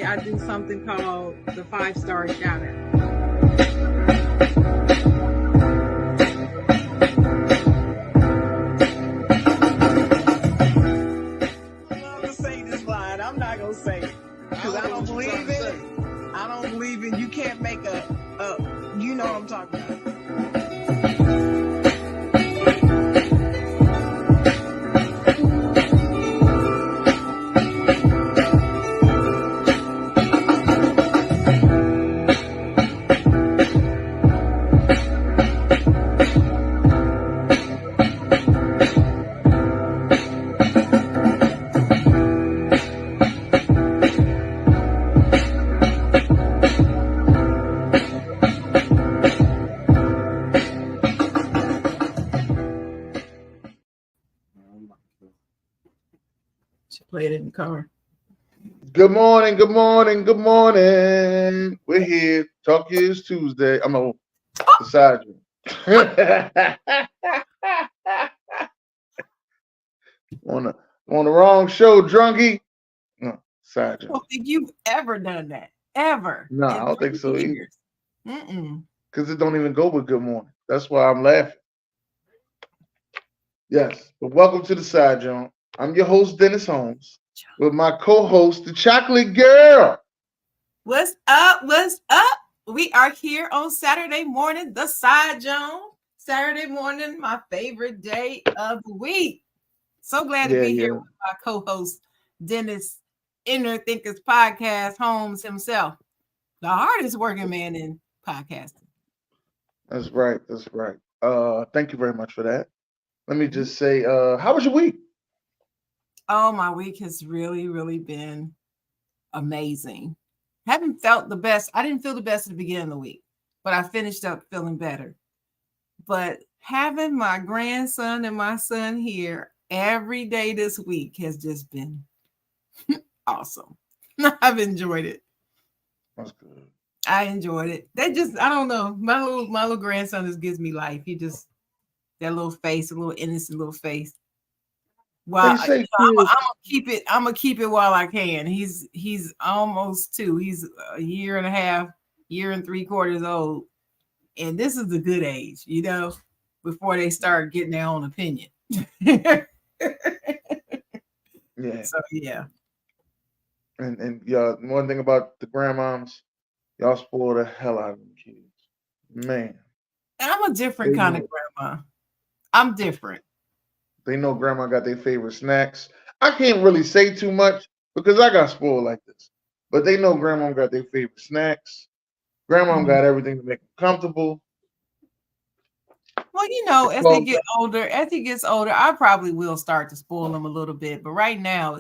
I do something called the 5-star shout out. I love to say this line. I'm not gonna say it because I don't believe in it. I don't believe in you can't make a you know what I'm talking about. Play it in the car. Good morning, good morning, good morning. We're here. Talk is Tuesday. I'm on the Side Jawn. on the wrong show, drunkie. No, Side Jawn. I don't think you've ever done that. Ever. No, I don't think so either. Mm-mm. Because it don't even go with good morning. That's why I'm laughing. Yes, but welcome to the Side Jawn. I'm your host, Dennis Holmes, with my co-host, the Chocolate Girl. What's up? What's up? We are here on Saturday morning, the Side Jawn. Saturday morning, my favorite day of the week. So glad to be here with my co-host, Dennis, Inner Thinkers Podcast, Holmes himself, the hardest working man in podcasting. That's right. That's right. Thank you very much for that. Let me just say, how was your week? Oh, my week has really, really been amazing. Haven't felt the best. I didn't feel the best at the beginning of the week, but I finished up feeling better. But having my grandson and my son here every day this week has just been awesome. I've enjoyed it. That's good. I enjoyed it. They just, I don't know. My little grandson just gives me life. He just, that little face, a little innocent little face. Well, I'm gonna keep it while I can. He's almost 2. He's a year and a half, year and 3/4 old, and this is the good age, before they start getting their own opinion. Yeah. So yeah. And y'all, one thing about the grandmoms, y'all spoil the hell out of them kids, man. And I'm a different kind of grandma. I'm different. They know grandma got their favorite snacks. I can't really say too much because I got spoiled like this. But they know grandma got their favorite snacks. Grandma got everything to make them comfortable. Well, as they get older, as he gets older, I probably will start to spoil him a little bit. But right now,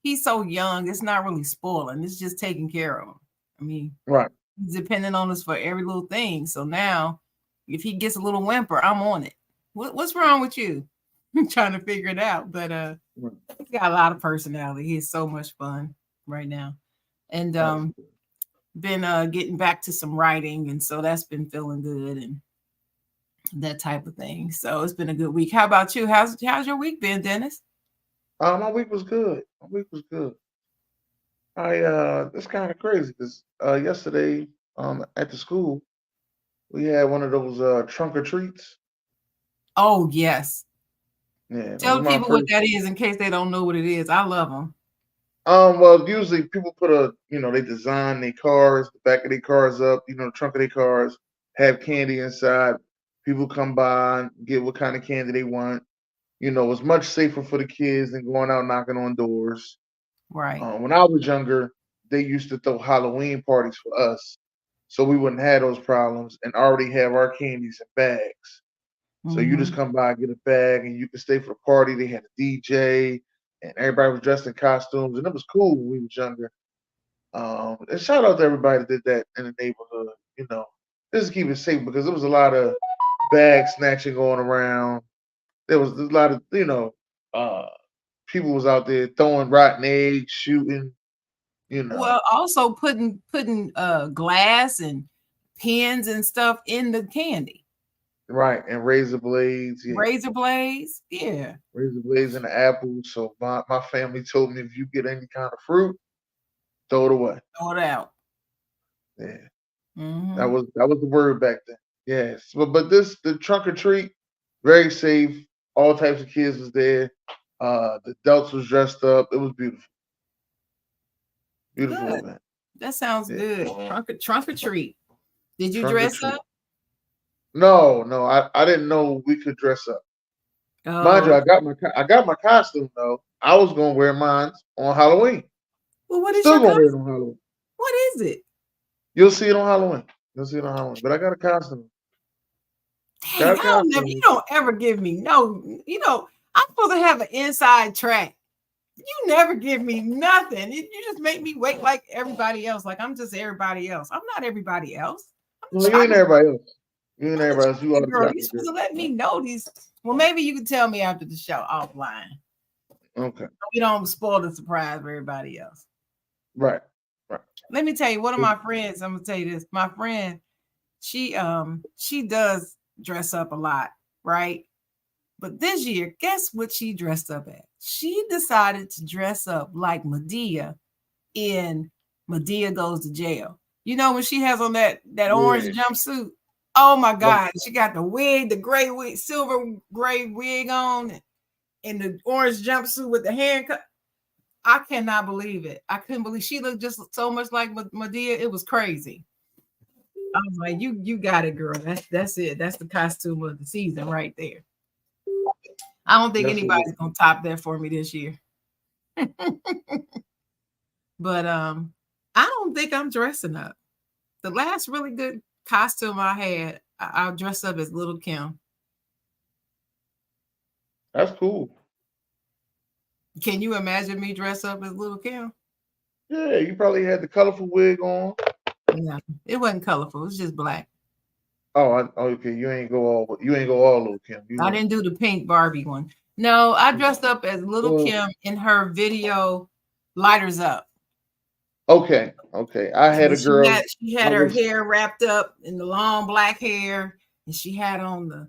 he's so young, it's not really spoiling. It's just taking care of him. I mean, right. He's depending on us for every little thing. So now, if he gets a little whimper, I'm on it. What's wrong with you? I'm trying to figure it out, but he's got a lot of personality. He's so much fun right now, and been getting back to some writing, and so that's been feeling good and that type of thing. So it's been a good week. How about you? How's your week been, Dennis? My week was good. It's kind of crazy because yesterday at the school we had one of those trunk or treats. Oh yes. Yeah. Tell people what that is in case they don't know what it is. I love them. Well, usually people put they design their cars, the back of their cars up, the trunk of their cars, have candy inside. People come by and get what kind of candy they want. It's much safer for the kids than going out knocking on doors. Right. When I was younger, they used to throw Halloween parties for us, so we wouldn't have those problems and already have our candies in bags. So you just Mm-hmm. come by and get a bag, and you can stay for the party. They had a DJ, and everybody was dressed in costumes, and it was cool when we was younger. And shout out to everybody that did that in the neighborhood. Just to keep it safe because there was a lot of bag snatching going around. There was a lot of uh, people was out there throwing rotten eggs, shooting. Well, also putting glass and pins and stuff in the candy. Right, and razor blades, yeah. Razor blades, yeah. Razor blades and the apples. So my family told me if you get any kind of fruit, throw it away. Throw it out. Yeah. That Mm-hmm. was the word back then. Yes. But the trunk or treat, very safe. All types of kids was there. The adults was dressed up. It was beautiful. Beautiful Good. event. That sounds Yeah. good. Trunk or treat. Did you Trunk or dress treat. up? No, I didn't know we could dress up. Mind you, Oh, I got my costume though. I was gonna wear mine on Halloween. well, what is Still your gonna wear it costume? on Halloween. What is it? You'll see it on Halloween. You'll see it on Halloween. But I got a costume. Got Dang, a you costume. don't ever give me no, I'm supposed to have an inside track. You never give me nothing. You just make me wait like everybody else. Like I'm just everybody else. I'm not everybody else. I'm No, the you ain't chocolate, everybody else. You ain't I'm the everybody else. You are chocolate the girl. You're chocolate girl. supposed to let me know these. Well, maybe you can tell me after the show offline. Okay. We don't spoil the surprise for everybody else. Right. Right. Let me tell you, one of my friends, I'm gonna tell you this. My friend, she does dress up a lot, right? But this year, guess what she dressed up as? She decided to dress up like Medea in Medea Goes to Jail. You know when she has on that orange Yeah. jumpsuit? Oh my Right. God. She got the wig, the gray wig, silver gray wig on, and the orange jumpsuit with the haircut. I cannot believe it. I couldn't believe she looked just so much like Medea. It was crazy. I was like, you got it, girl. That's it. That's the costume of the season right there. I don't think Yes, it is. anybody's gonna top that for me this year. But I don't think I'm dressing up. The last really good costume I had, I dressed up as Little Kim. That's cool. Can you imagine me dress up as Little Kim? Yeah, you probably had the colorful wig on. No, it wasn't colorful. It was just black. Okay. You ain't go all Little Kim. You I went didn't do the pink Barbie one. No, I dressed up as Little well. Kim in her video Lighters Up. Okay. Okay. I had And a she girl. had she I had her was hair wrapped up in the long black hair, and she had on the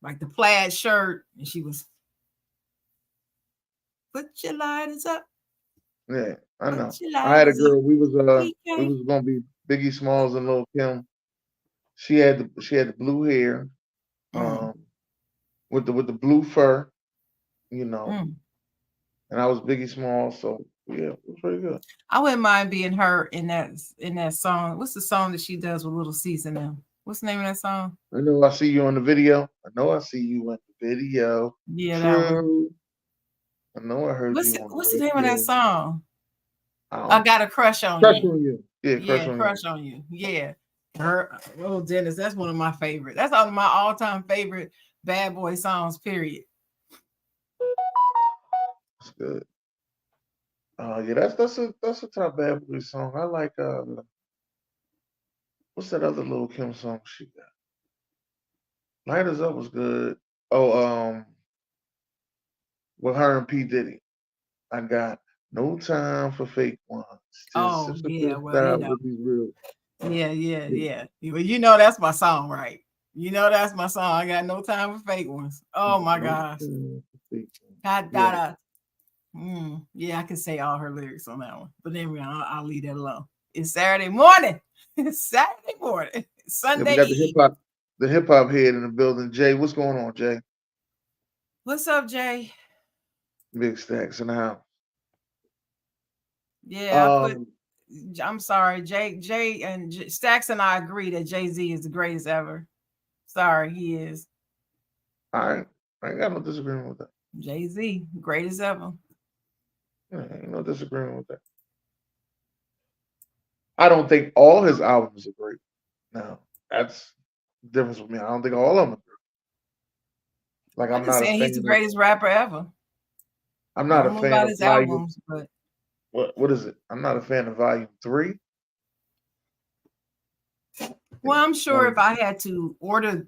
like the plaid shirt, and she was put your lighters up, Yeah, I put know. your I had a lighters up, girl. We PK. was gonna be Biggie Smalls and Lil Kim. She had the blue hair, Mm, um, with the blue fur, you know, mm. and I was Biggie Smalls, so yeah, it was pretty good. I wouldn't mind being her in that song. What's the song that she does with Little C's in them? What's the name of that song? I know I see you on the video. I know I see you in the video. Yeah, that one. True. I know I heard you on the What's the name of that radio. song? I I don't got a crush on crush you. on you. Yeah, crush Yeah, on you. crush on you. Yeah. Her Oh Dennis, that's one of my favorite. That's one of my all-time favorite bad boy songs, period. That's good. Yeah, that's a top bad boy song. I like what's that other Lil Kim song she got? Lighters Up was good. Oh, with her and P. Diddy. I got no time for fake ones. Just Oh sister yeah, pissed well, out with these real. Yeah. yeah. Well, you know that's my song, right? You know that's my song. I got no time for fake ones. Oh my No gosh. time for fake ones. I Yeah. gotta. Yeah, I can say all her lyrics on that one, but then I'll leave that alone. It's Saturday morning. It's Saturday morning. Yeah, we Sunday got Eve. the hip hop head in the building. Jay, what's going on, Jay? What's up, Jay? Big Stacks in the house. Yeah, I put. Um, I'm sorry, Stacks and I agree that Jay-Z is the greatest ever. Sorry, he is. I ain't got no disagreement with that. Jay-Z, greatest ever. Yeah, ain't no disagreement with that. I don't think all his albums are great. No, that's Difference with me. I don't think all of them are. Like I'm I'm just not a saying he's the fan of. greatest rapper ever. I'm I not a don't know fan about of his Volume. albums, but What is it? I'm not a fan of Volume 3. well, I'm sure if Um, I had to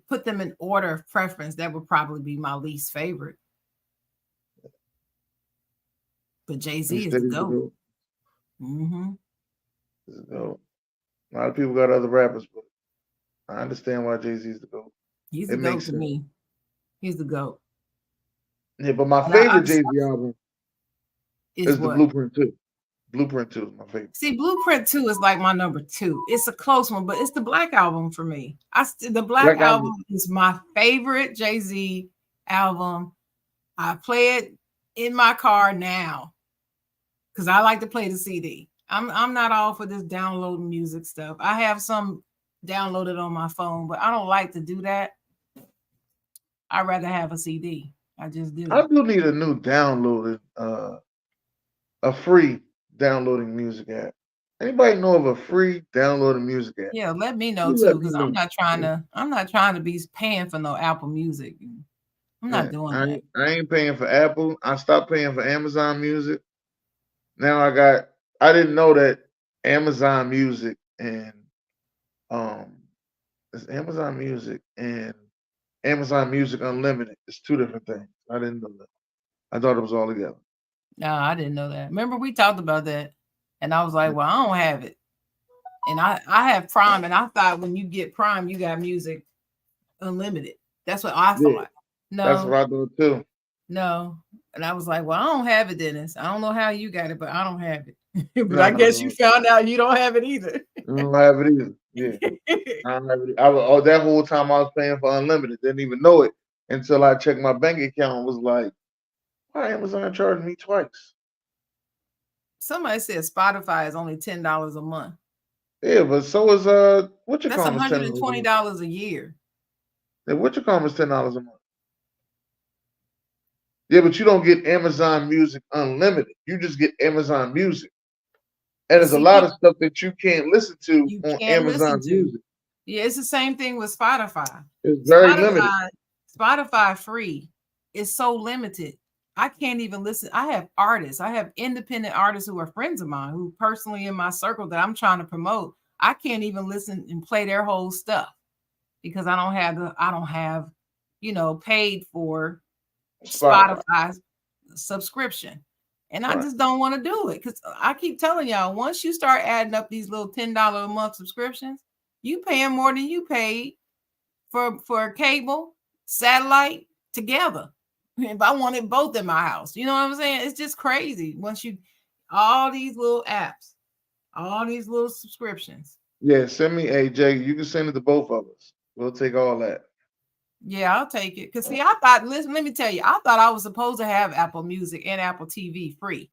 put them in order of preference, that would probably be my least favorite. But you Jay-Z is said the he's the GOAT. GOAT. Mm-hmm. He's the GOAT. A lot of people got other rappers, but I understand why Jay-Z's the GOAT. He's the It GOAT makes to sense. me. He's the GOAT. Yeah, but my And favorite Jay-Z album is is the what? Blueprint 2. Blueprint 2 is my favorite. See, Blueprint 2 is like my number 2. It's a close one, but it's the Black Album for me. The Black Black Album Album. is my favorite Jay-Z album. I play it in my car now because I like to play the CD. I'm not all for this downloading music stuff. I have some downloaded on my phone, but I don't like to do that. I'd rather have a CD. I just do. I do need a new downloaded, a free downloading music app. Anybody know of a free downloading music app? Yeah, let me know You too, let me because know. I'm not trying to be paying for no Apple Music. I'm not Yeah, doing I that. ain't, I ain't paying for Apple. I stopped paying for Amazon Music. Now I didn't know that Amazon Music and um it's Amazon Music and Amazon Music Unlimited. It's two different things. I didn't know that. I thought it was all together. No, I didn't know that. Remember we talked about that, and I was like, well, I don't have it, and I have Prime, and I thought when you get Prime, you got music unlimited. That's what I Yeah, thought. that's what No, I thought too. no, and I was like, well, I don't have it, Dennis. I don't know how you got it, but I don't have it. But No, I no, guess you no. found out you don't have it either. I don't have it either. Yeah. I don't have it. That whole time I was paying for unlimited. Didn't even know it until I checked my bank account and was like, why Amazon charging me twice? Somebody said Spotify is only $10 a month. Yeah, but so is what you That's call is $10 a month. $120 a year. Yeah, what you call is $10 a month. Yeah, but you don't get Amazon Music Unlimited. You just get Amazon Music. And But there's a see, lot of stuff that you can't listen to you on can't listen Amazon to. Music. Yeah, it's the same thing with Spotify. It's very limited. Spotify free is so limited. I can't even listen. I have artists, I have independent artists who are friends of mine, who personally in my circle that I'm trying to promote. I can't even listen and play their whole stuff because I don't have, paid for Spotify. Spotify subscription. And I Right. just don't want to do it because I keep telling y'all, once you start adding up these little $10 a month subscriptions, you paying more than you paid for cable, satellite together. If I wanted both in my house, you know what I'm saying? It's just crazy. Once you all these little apps, all these little subscriptions. Yeah, send me AJ. You can send it to both of us. We'll take all that. Yeah, I'll take it. Cause see, I thought, listen, let me tell you, I thought I was supposed to have Apple Music and Apple TV free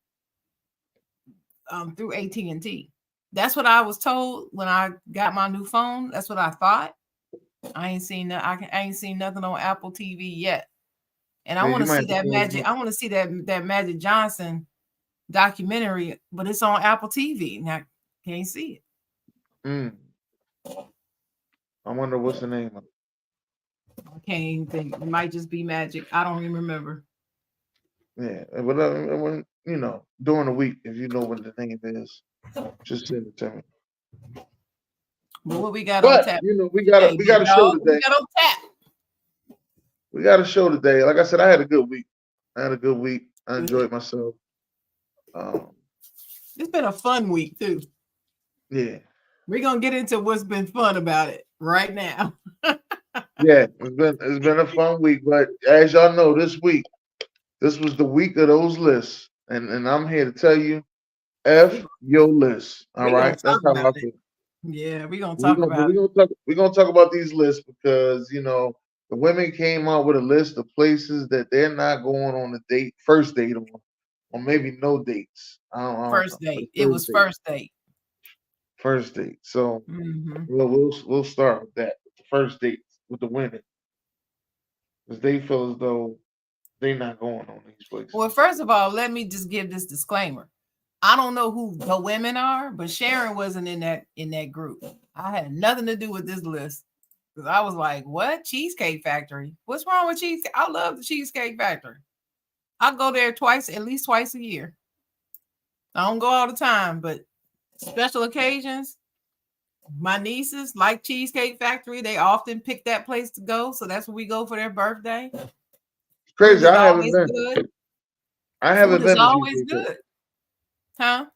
through AT&T. That's what I was told when I got my new phone. That's what I thought. I ain't seen that. I ain't seen nothing on Apple TV yet. And I Yeah, want you to might see have to that close Magic. I want to see that Magic Johnson documentary, but it's on Apple TV. Now can't see it. I wonder what's the name of it. I can't even think. It might just be Magic. I don't even remember. Yeah, but when during the week, if you know what the name is, just send it to me. But what we got on But tap? we Hey, got a big show dog. What we today. got on tap? We got a show today. Like I said, I had a good week. I enjoyed myself. It's been a fun week too. Yeah. We're gonna get into what's been fun about it right now. Yeah, it's been a fun week, but as y'all know, this was the week of those lists, and I'm here to tell you, F your list. All We're gonna right, that's talk how about I it. feel. Yeah, we're gonna We're talk gonna, but about it. we're gonna talk about these lists because the women came out with a list of places that they're not going on a date, first date on, or maybe no dates. I don't First know, but date. It first was date, first date. first date. So Mm-hmm. we'll start with that, with the first date with the women, because they feel as though they're not going on these places. Well, first of all, let me just give this disclaimer. I don't know who the women are, but Sharon wasn't in that group. I had nothing to do with this list. Because I was like, what? Cheesecake Factory? What's wrong with cheesecake? I love the Cheesecake Factory. I go there at least twice a year. I don't go all the time, but special occasions, my nieces like Cheesecake Factory. They often pick that place to go. So that's where we go for their birthday. It's Food crazy. is always good. I Food haven't is been to always Cheesecake Factory. good. Huh?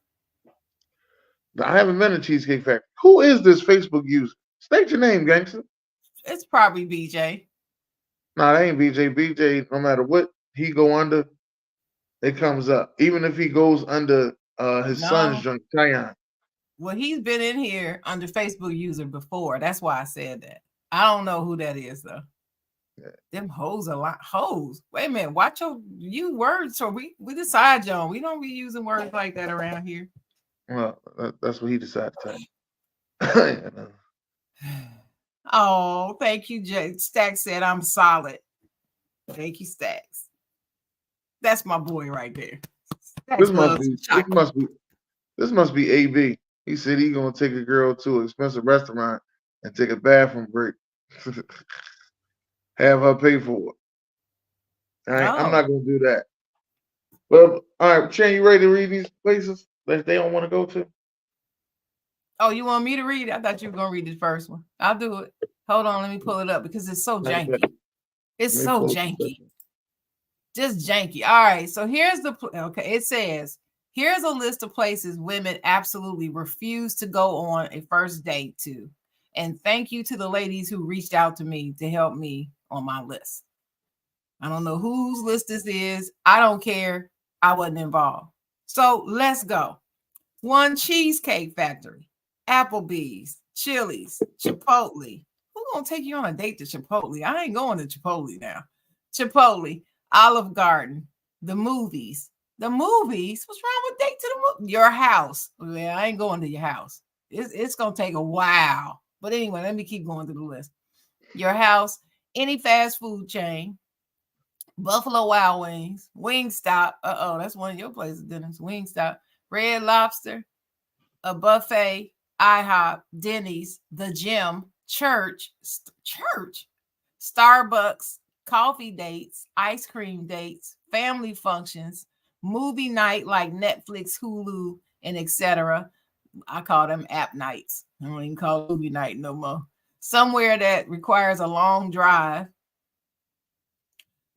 I haven't been to Cheesecake Factory. Who is this Facebook user? State your name, gangster. It's probably BJ. Nah, that ain't BJ. BJ, no matter what he go under, it comes up. Even if he goes under his son's No. joint, Tyon. Well, he's been in here under Facebook user before. That's why I said that. I don't know who that is though. Yeah. Them hoes a lot. Hoes. Wait a minute. Watch you words. So we the Side Jawn. We don't be using words like that around here. Well, that's what he decided to say. Oh, thank you, Jay. Stacks said I'm solid. Thank you, Stacks. That's my boy right there. This must be AB. He said he gonna take a girl to an expensive restaurant and take a bathroom break. Have her pay for it. All right, I'm not gonna do that. Well, all right, Chan, you ready to read these places that they don't want to go to? Oh, you want me to read it? I thought you were gonna read the first one. I'll do it. Hold on, let me pull it up because it's so janky. It's so janky. Just janky. All right, so here's okay. It says here's a list of places women absolutely refuse to go on a first date to, and thank you to the ladies who reached out to me to help me on my list. I don't know whose list this is. I don't care. I wasn't involved. So let's go. 1, Cheesecake Factory, Applebee's, Chili's, Chipotle. Who's gonna take you on a date to Chipotle? I ain't going to Chipotle now. Chipotle, Olive Garden, the movies. The movies? What's wrong with date to the movie? Your house. Yeah, I ain't going to your house. It's gonna take a while. But anyway, let me keep going through the list. Your house, any fast food chain, Buffalo Wild Wings, Wingstop. That's one of your places, Dennis. Wingstop, Red Lobster, a buffet, IHOP, Denny's, the gym, church, Starbucks, coffee dates, ice cream dates, family functions, movie night like Netflix, Hulu, and etc. I call them app nights. I don't even call it movie night no more. Somewhere that requires a long drive,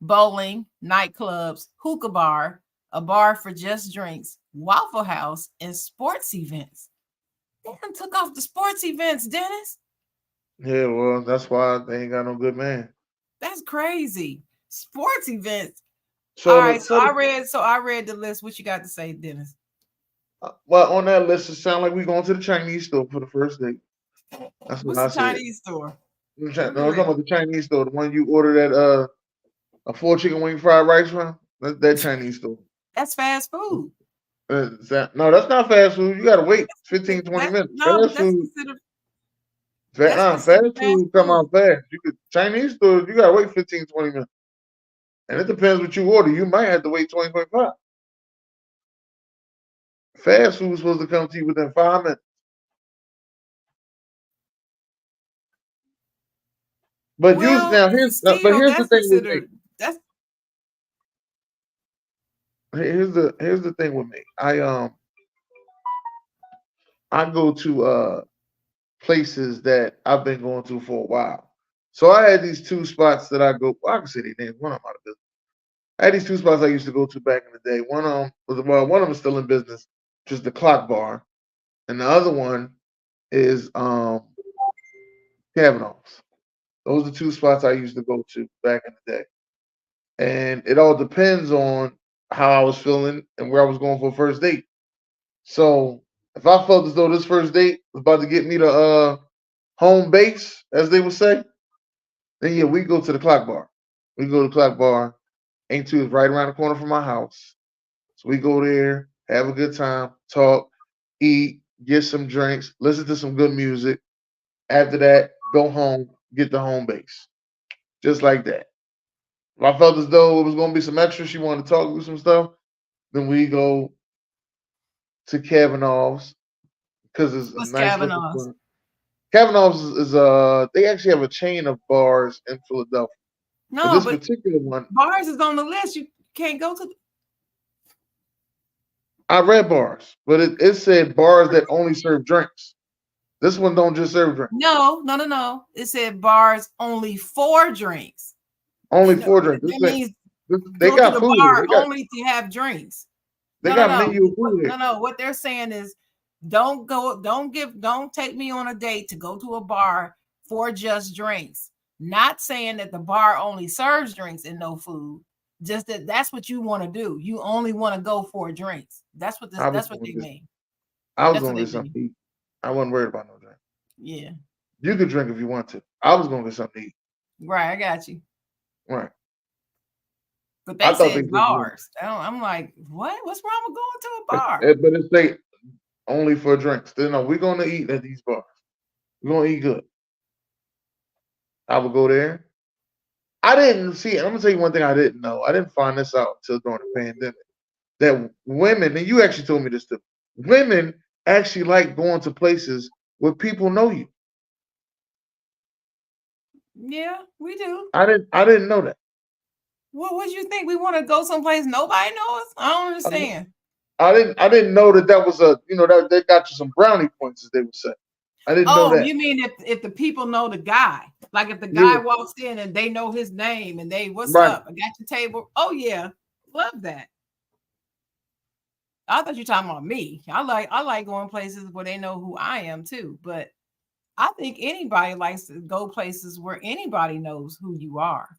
bowling, nightclubs, hookah bar, a bar for just drinks, Waffle House, and sports events. They done took off the sports events, Dennis. Yeah, well, that's why they ain't got no good man. That's crazy. Sports events. So all right, I read the list. What you got to say, Dennis? Well, on that list, it sounds like we going to the Chinese store for the first date. That's what What's the Chinese store? No, I'm talking about the Chinese store, the one you order that a 4 chicken wing fried rice from. That Chinese store. That's fast food. No, that's not fast food. You gotta wait 15, 20 minutes. No, fast food. Fast food come out fast. Chinese stores, you gotta wait 15, 20 minutes. And it depends what you order. You might have to wait 20, 25. Fast food is supposed to come to you within 5 minutes. But here's the thing with me. Here's the thing with me. I go to places that I've been going to for a while. So I had these 2 spots that I go. Well, I can say their names. One of them out of business. I had these 2 spots I used to go to back in the day. One of them is still in business, just the Clock Bar, and the other one is Kavanaugh's. Those are 2 spots I used to go to back in the day. And it all depends on how I was feeling and where I was going for a first date. So if I felt as though this first date was about to get me to home base, as they would say, then yeah, we go to the Clock Bar. We go to the Clock Bar. Ain't too is right around the corner from my house. So we go there, have a good time, talk, eat, get some drinks, listen to some good music. After that, go home, get the home base. Just like that. If I felt as though it was going to be some extra, she wanted to talk, do some stuff, then we go to Kavanaugh's because it's a nice looking. Kavanaugh's is they actually have a chain of bars in Philadelphia. But No, this but particular one, bars is on the list. You can't go to. I read bars, but it said bars that only serve drinks. This one don't just serve drinks. No. It said bars only for drinks. Only No, for drinks. that means They go to got the food. bar only to have drinks. They No, got menu of food here. no. What they're saying is don't take me on a date to go to a bar for just drinks. Not saying that the bar only serves drinks and no food. Just that's what you want to do. You only want to go for drinks. That's what they mean. I was gonna get something to eat. I wasn't worried about no drink. Yeah. You could drink if you want to. I was gonna get something to eat. Right, I got you. Right. But they said bars. I'm like, what? What's wrong with going to a bar? But it's say only for drinks. No, we're gonna eat at these bars. We're gonna eat good. I would go there. I didn't see it. I'm gonna tell you one thing I didn't know. I didn't find this out until during the pandemic. That women, and you actually told me this too, women actually like going to places where people know you. Yeah, we do. I didn't know that. What do you think? We want to go someplace nobody knows? I don't understand. I didn't know that was a that they got you some brownie points, as they would say. I didn't know that. You mean if the people know the guy, like if the guy walks in and they know his name and they what's up? I got your table. Oh yeah, love that. I thought you were talking about me. I like going places where they know who I am too. But I think anybody likes to go places where anybody knows who you are.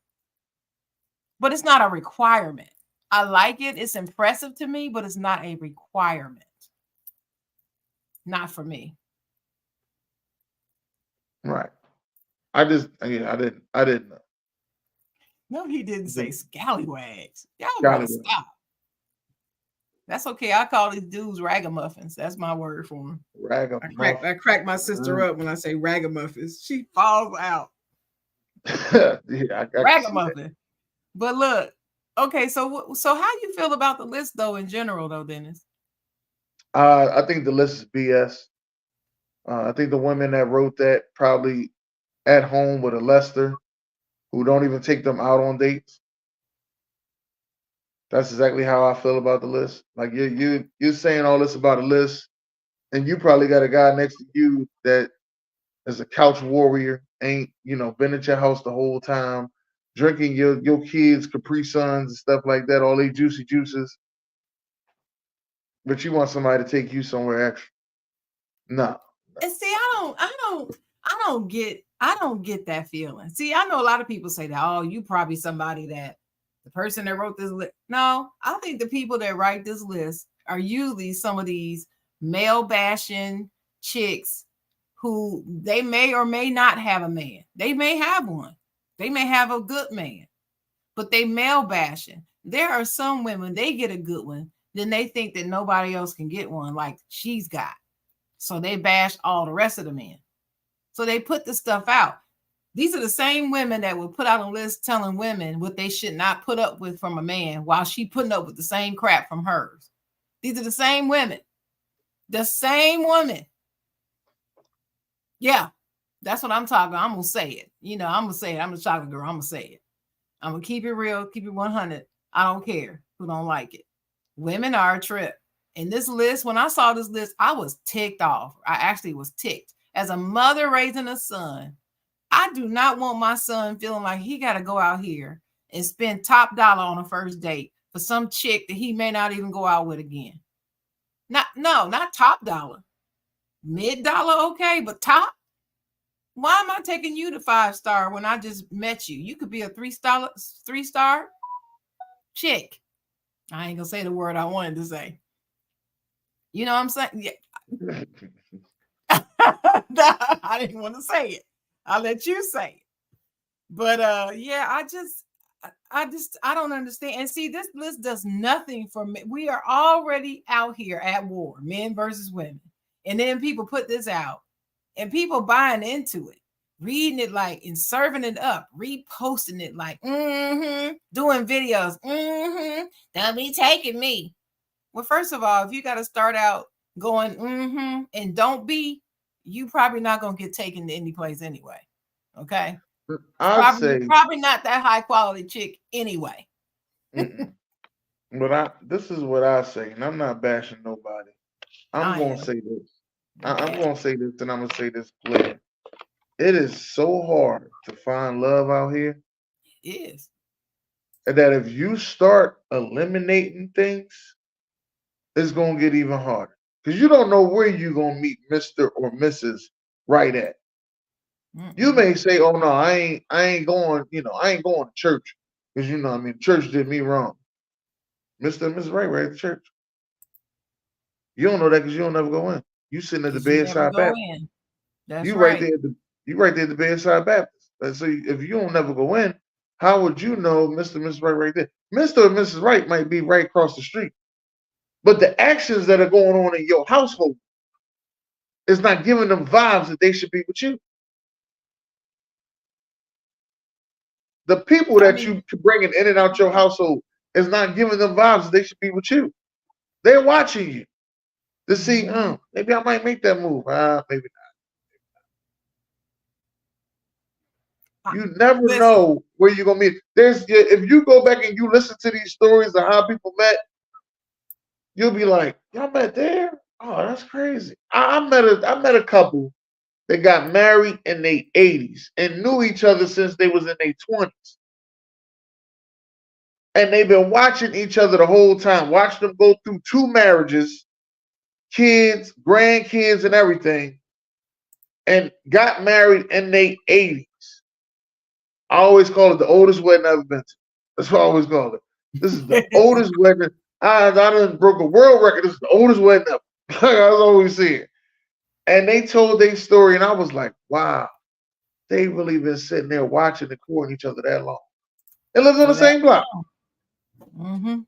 But it's not a requirement. I like it. It's impressive to me, but it's not a requirement. Not for me. Right. I didn't know. No, he didn't say scallywags. Y'all gotta stop. That's okay. I call these dudes ragamuffins. That's my word for them. Ragamuffins. I crack my sister up when I say ragamuffins. She falls out. Yeah, ragamuffin. But look, okay. So how you feel about the list though in general though, Dennis? I think the list is BS. I think the women that wrote that probably at home with a Lester who don't even take them out on dates. That's exactly how I feel about the list. Like you're saying all this about a list, and you probably got a guy next to you that is a couch warrior, ain't been at your house the whole time, drinking your kids Capri Suns and stuff like that, all these juicy juices. But you want somebody to take you somewhere extra. No. And see, I don't get that feeling. See, I know a lot of people say that, oh, you probably somebody that the person that wrote this list. No, I think the people that write this list are usually some of these male bashing chicks who they may or may not have a man. They may have one. They may have a good man, but they male bashing. There are some women, they get a good one, then they think that nobody else can get one like she's got. So they bash all the rest of the men. So they put the stuff out. These are the same women that will put out a list telling women what they should not put up with from a man while she putting up with the same crap from hers. These are the same women. The same woman. Yeah, that's what I'm talking about. I'm going to say it. I'm going to say it. I'm the chocolate girl. I'm going to say it. I'm going to keep it real, keep it 100. I don't care who don't like it. Women are a trip. And this list, when I saw this list, I was ticked off. I actually was ticked. As a mother raising a son, I do not want my son feeling like he got to go out here and spend top dollar on a first date for some chick that he may not even go out with again. Not top dollar. Mid dollar, okay, but top? Why am I taking you to 5-star when I just met you? You could be a 3-star chick. I ain't gonna say the word I wanted to say. You know what I'm saying? Yeah. I didn't want to say it. I'll let you say it. But yeah, I don't understand. And see, this list does nothing for me. We are already out here at war, men versus women. And then people put this out and people buying into it, reading it like and serving it up, reposting it like, doing videos, don't be taking me. Well, first of all, if you got to start out going, and don't be, you probably not gonna get taken to any place anyway. Okay. I'd say, Probably not that high quality chick anyway. mm-mm. But this is what I say, and I'm not bashing nobody. I'm I gonna am. say this. I'm gonna say this, and I'm gonna say this clear. It is so hard to find love out here It is. that if you start eliminating things, it's gonna get even harder. Because you don't know where you're gonna meet Mr. or Mrs. right at. You Mm-mm. may say, "Oh no, I ain't going, I ain't going to church because I mean, church did me wrong." Mr. and Mrs. Right at the church. You don't know that because you don't never go in. You sitting at the Because you never bedside go Baptist. in. That's You right right. there at the you right there at the bedside Baptist. And so if you don't never go in, how would you know Mr. and Mrs. Right there? Mr. and Mrs. Right might be right across the street, but the actions that are going on in your household is not giving them vibes that they should be with you. The people I that mean, you bringing in and out your household is not giving them vibes that they should be with you. They're watching you to see, maybe I might make that move. Maybe not. You never listen. know where you're gonna meet. If you go back and you listen to these stories of how people met, you'll be like, y'all met there? Oh, that's crazy. I met a couple that got married in their 80s and knew each other since they was in their 20s. And they've been watching each other the whole time, watching them go through 2 marriages, kids, grandkids, and everything, and got married in their 80s. I always call it the oldest wedding I've ever been to. That's what I always call it. This is the oldest wedding. I done broke a world record. This is the oldest wedding ever. I was always saying. And they told their story, and I was like, wow, they really been sitting there watching and courting each other that long. They live on the For that same block. long. Mm-hmm.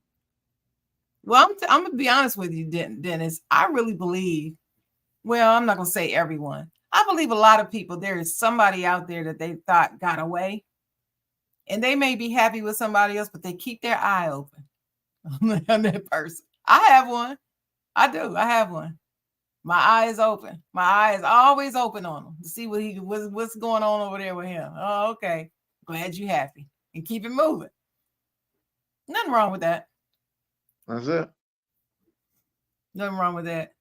Well, I'm gonna be honest with you, Dennis. I really believe. Well, I'm not gonna say everyone. I believe a lot of people. There is somebody out there that they thought got away, and they may be happy with somebody else, but they keep their eye open on that person. I have one. I do. I have one. My eye is open. My eye is always open on him to see what's going on over there with him. Oh, okay. Glad you happy and keep it moving. Nothing wrong with that. That's it. Nothing wrong with that.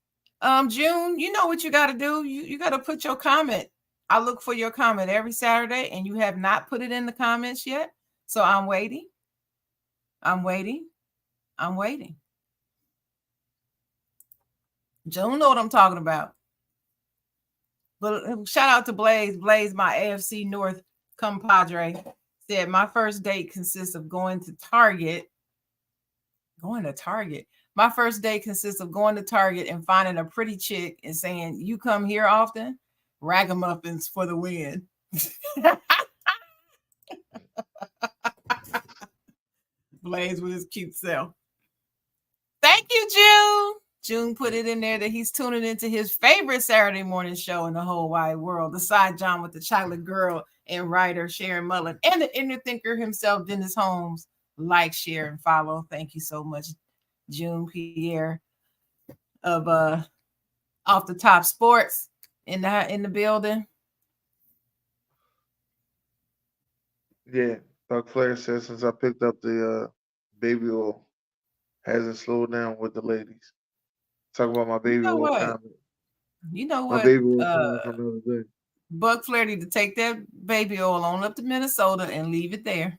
June, you know what you got to do. You got to put your comment. I look for your comment every Saturday, and you have not put it in the comments yet. So I'm waiting. I'm waiting. I'm waiting. June know what I'm talking about. But shout out to Blaze. Blaze, my AFC North compadre, said my first date consists of going to Target. Going to Target. My first date consists of going to Target and finding a pretty chick and saying, "You come here often?" Ragamuffins for the win. Blaze with his cute self. Thank you, June. June put it in there that he's tuning into his favorite Saturday morning show in the whole wide world, the Side Jawn with the chocolate girl and writer Sharon Mullen and the inner thinker himself, Dennis Holmes. Like, share, and follow. Thank you so much, June Pierre of Off the Top Sports in the building. Yeah. Doc Flair says since I picked up the baby oil, hasn't slowed down with the ladies. Talk about my You baby know oil what? comment. You know My what? baby oil comment from the other day. Buck Flaherty to take that baby oil on up to Minnesota and leave it there.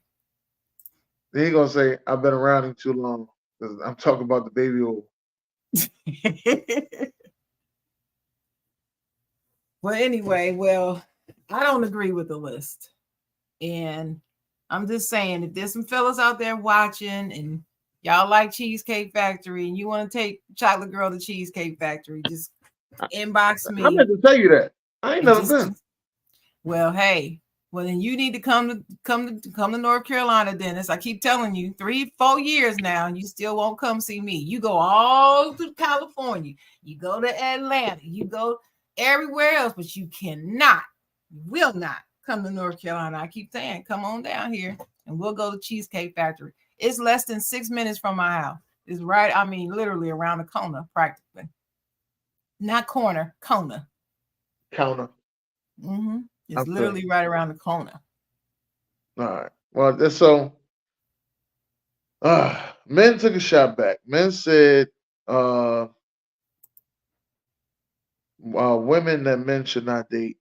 Then he gonna say I've been around him too long because I'm talking about the baby oil. Well, anyway, I don't agree with the list. And I'm just saying, if there's some fellas out there watching and y'all like Cheesecake Factory and you want to take Chocolate Girl to Cheesecake Factory, just inbox I me meant to tell you that. I ain't and never been. well, hey, well then you need to come to North Carolina, Dennis. I keep telling you, 3-4 years now, and you still won't come see me. You go all to California, you go to Atlanta, you go everywhere else, but you will not come to North Carolina. I keep saying, come on down here and we'll go to Cheesecake Factory. It's less than 6 minutes from my house. It's right, literally around the corner, practically. Not corner, corner. counter. It's literally right around the corner. All right. Well, so men took a shot back. Men said women that men should not date.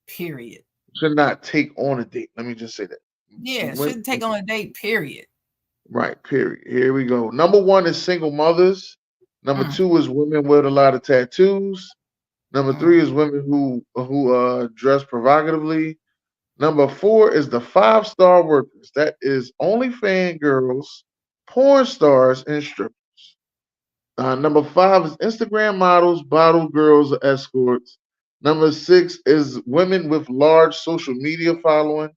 Period. Should not take on a date. Let me just say that. Yeah, shouldn't take on a date. Period. Right. Period. Here we go. Number one is single mothers. Number Mm, two is women with a lot of tattoos. Number mm, three is women who dress provocatively. Number four is the 5-star workers. That is OnlyFans girls, porn stars, and strippers. Number five is Instagram models, bottle girls, or escorts. Number six is women with large social media following.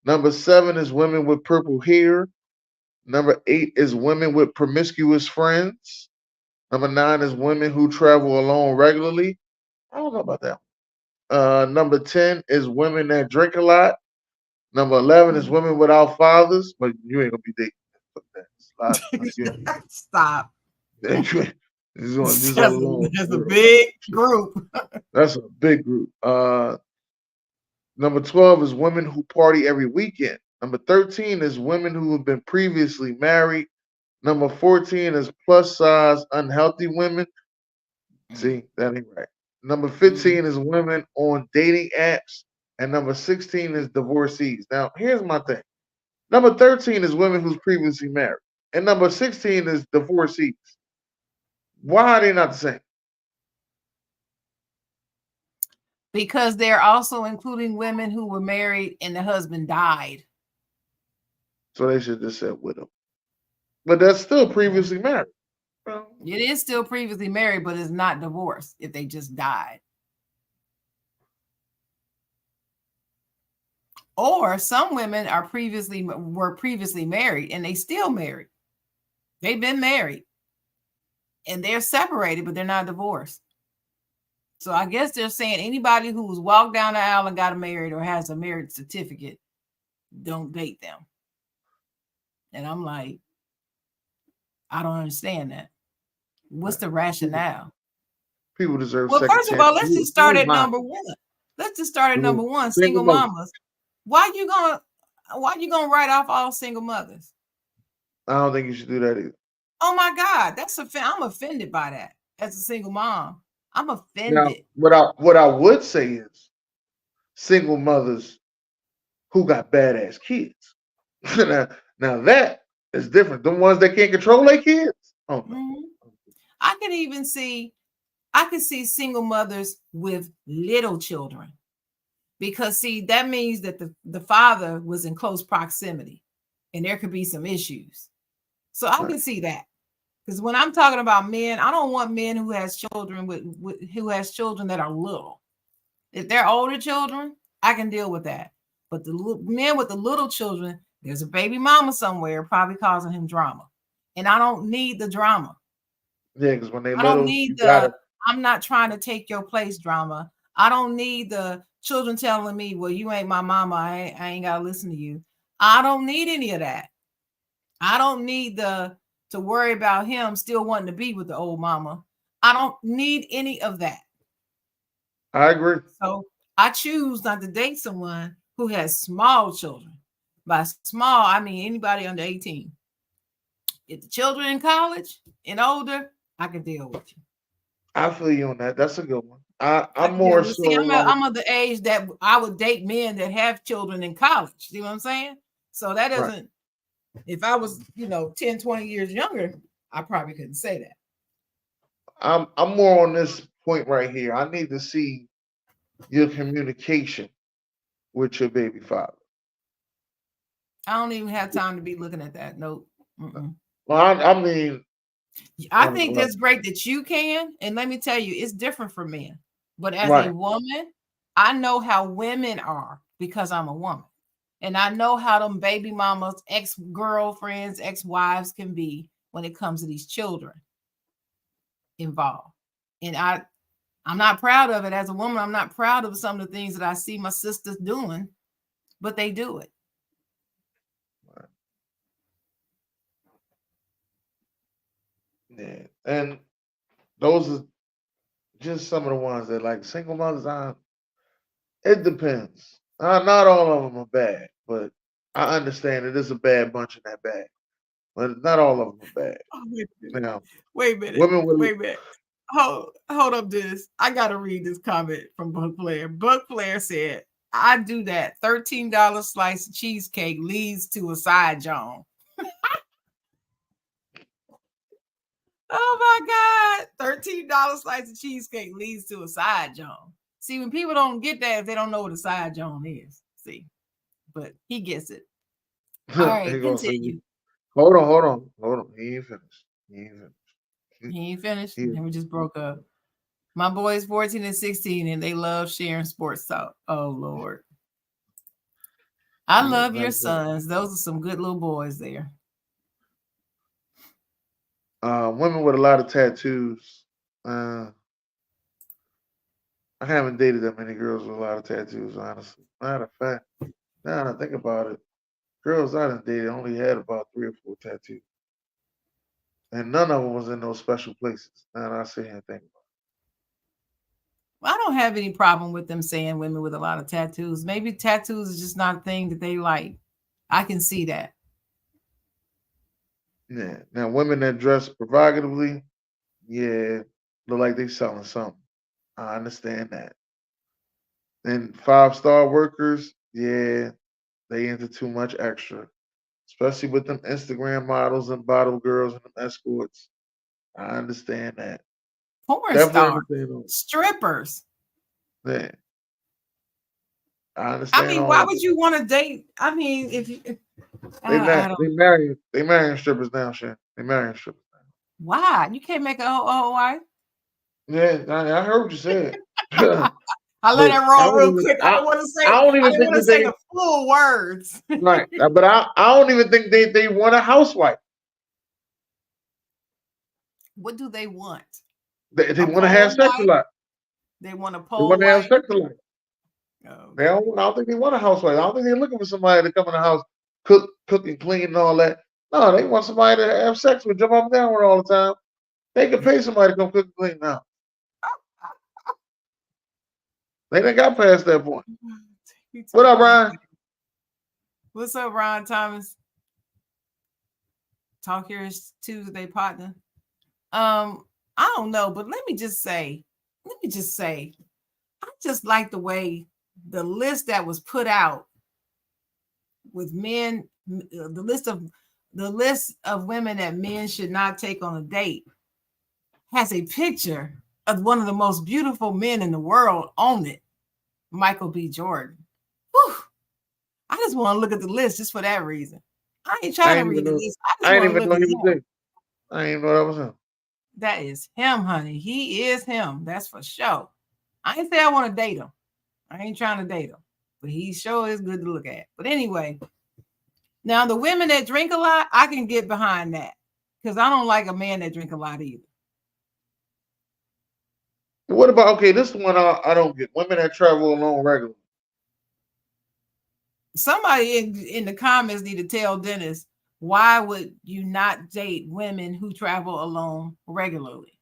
Number seven is women with purple hair. Number eight is women with promiscuous friends. Number nine is women who travel alone regularly. I don't know about that. Number 10 is women that drink a lot. Number 11 is mm. women without fathers, but you ain't gonna be dating that. It's a lot. Stop. This is a That's long a world. big group. That's a big group. Number 12 is women who party every weekend. Number 13 is women who have been previously married. Number 14 is plus size unhealthy women. Mm, See, that ain't right. Number mm. 15 is women on dating apps. And number 16 is divorcees. Now, here's my thing. Number 13 is women who's previously married. And number 16 is divorcees. Why are they not the same? Because they're also including women who were married and the husband died. So they should just say widow. But that's still previously married. It is still previously married, but it's not divorced if they just died. Or some women were previously married and they still married. They've been married and they're separated, but they're not divorced. So I guess they're saying anybody who's walked down the aisle and got married or has a marriage certificate, don't date them. And I'm like, I don't understand that. What's the rationale? People deserve Well, second first of all, chance. let's just start at number one. Let's just start at number one, single mamas. Why you gonna write off all single mothers? I don't think you should do that either. Oh my God, I'm offended by that as a single mom. I'm offended. Now, what I would say is single mothers who got badass kids. now that is different. The ones that can't control their kids. Oh no. Mm-hmm. I can see single mothers with little children because see that means that the father was in close proximity and there could be some issues. So I can see that. Because when I'm talking about men, I don't want men who has children who has children that are little. If they're older children, I can deal with that. But the men with the little children, there's a baby mama somewhere probably causing him drama, and I don't need the drama. Yeah, because when they I don't little, need the I'm not trying to take your place drama. I don't need the children telling me, well, you ain't my mama. I ain't got to listen to you. I don't need any of that. I don't need to worry about him still wanting to be with the old mama. I don't need any of that. I agree. So I choose not to date someone who has small children. By small, I mean anybody under 18. If the children in college and older, I can deal with you. I feel you on that. That's a good one. I I'm can deal more with. so See, like I'm of the age that I would date men that have children in college. See what I'm saying? So that doesn't, if I was, 10, 20 years younger, I probably couldn't say that. I'm more on this point right here. I need to see your communication with your baby father. I don't even have time to be looking at that. Nope. Mm-mm. Well, I mean, I think that's great that you can. And let me tell you, it's different for men. But as a woman, I know how women are because I'm a woman. And I know how them baby mamas, ex-girlfriends, ex-wives can be when it comes to these children involved. And I'm not proud of it as a woman. I'm not proud of some of the things that I see my sisters doing, but they do it. Yeah. And those are just some of the ones that like single mothers. It depends. Not all of them are bad, but I understand it is a bad bunch in that bag. But not all of them are bad. Oh, wait a minute. Now, Wait a minute. women with Wait a minute. Hold up, this. I gotta read this comment from Buck Flair. Buck Flair said, "I do that. $13 slice of cheesecake leads to a side Jawn." Oh my God. $13 slice of cheesecake leads to a side Jawn. See, when people don't get that, if they don't know what a side Jawn is. See, but he gets it. All right, continue. Hold on. He ain't finished. He ain't finished. And we just broke up. My boys 14 and 16, and they love sharing sports talk. Oh, Lord. I love your sons. Those are some good little boys there. Women with a lot of tattoos. I haven't dated that many girls with a lot of tattoos, honestly. Matter of fact, now that I think about it, girls I done dated only had about 3 or 4 tattoos. And none of them was in those special places. Now that I sit here and think about I don't have any problem with them saying women with a lot of tattoos. Maybe tattoos is just not a thing that they like. I can see that. Yeah. Now, women that dress provocatively, yeah, look like they selling something. I understand that. And 5-star workers, yeah, they into too much extra, especially with them Instagram models and bottle girls and them escorts. I understand that. Porn stars, strippers. Yeah. I understand. I mean, why would you want to date? I mean, if you, they marrying strippers now, Shan. They marrying strippers now. Why? You can't make a whole wife? Yeah, I heard what you said. I let it roll real quick. I don't want to say. I don't even want to say the full words. Right, but I don't even think they want a housewife. What do they want? They want to have sex a lot. They want a pole wife. They want to have sex a lot. Okay. I don't think they want a housewife. I don't think they're looking for somebody to come in the house, cook and clean and all that. No, they want somebody to have sex with, jump up and down with all the time. They can pay somebody to come cook and clean now. They done got past that point. What up, Ryan? What's up, Ron Thomas? Talk here is Tuesday, partner. I don't know, but let me just say, I just like the way the list that was put out with men, the list of women that men should not take on a date has a picture of one of the most beautiful men in the world on it, Michael B. Jordan. Whew. I just want to look at the list just for that reason. I ain't trying to read the list. I didn't even know he was there. I didn't even know that was him. That is him, honey. He is him. That's for sure. I ain't say I want to date him. I ain't trying to date him, but he sure is good to look at. But anyway, now the women that drink a lot, I can get behind that because I don't like a man that drink a lot either. What about, okay, this one I don't get. Women that travel alone regularly. Somebody in the comments need to tell Dennis, why would you not date women who travel alone regularly?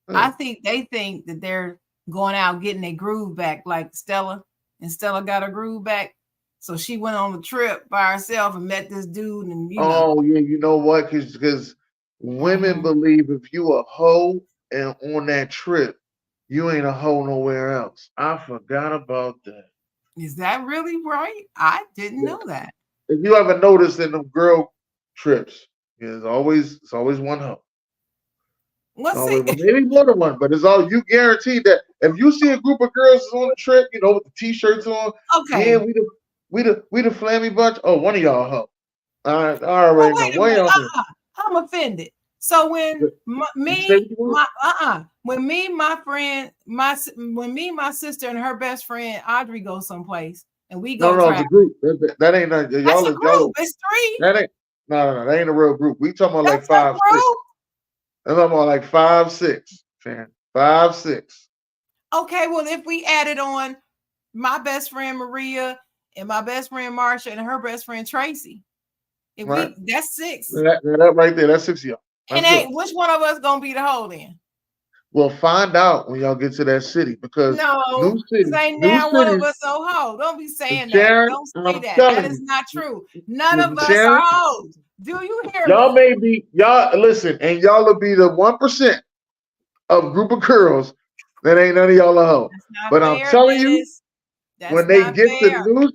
I think they think that they're going out getting their groove back, like Stella, and Stella got her groove back. So she went on a trip by herself and met this dude. And yeah, you know what? Because women believe if you a hoe and on that trip, you ain't a hoe nowhere else. I forgot about that. Is that really right? I didn't know that. If you ever noticed in them girl trips, it's always one hoe. Maybe more than one, but it's all you guaranteed that if you see a group of girls on the trip, with the t-shirts on, okay, yeah, we the flammy bunch. Oh, one of y'all hoe. I already know. One of y'all. I'm offended. So when my sister and her best friend Audrey go someplace and we go. No, the group that ain't y'all. That's a group. It's 3. That ain't no. That ain't a real group. We talking about like 5, 6. I'm talking about like 5, 6. 5, 6. Okay, well, if we added on my best friend Maria and my best friend Marsha and her best friend Tracy, that's 6. That right there, that's 6 of y'all. And which one of us gonna be the hoe then? Well, find out when y'all get to that city because No, because ain't new now one of cities, us no hoe. Don't be saying that. Sharon, Don't say I'm that. That telling is you, not true. None of us are Sharon, hoes. Do you hear y'all me? may be y'all listen, and y'all will be the 1% of group of girls that ain't none of y'all a hoe. That's not But I'm fair, telling you, Dennis. That's when they not get to fair. new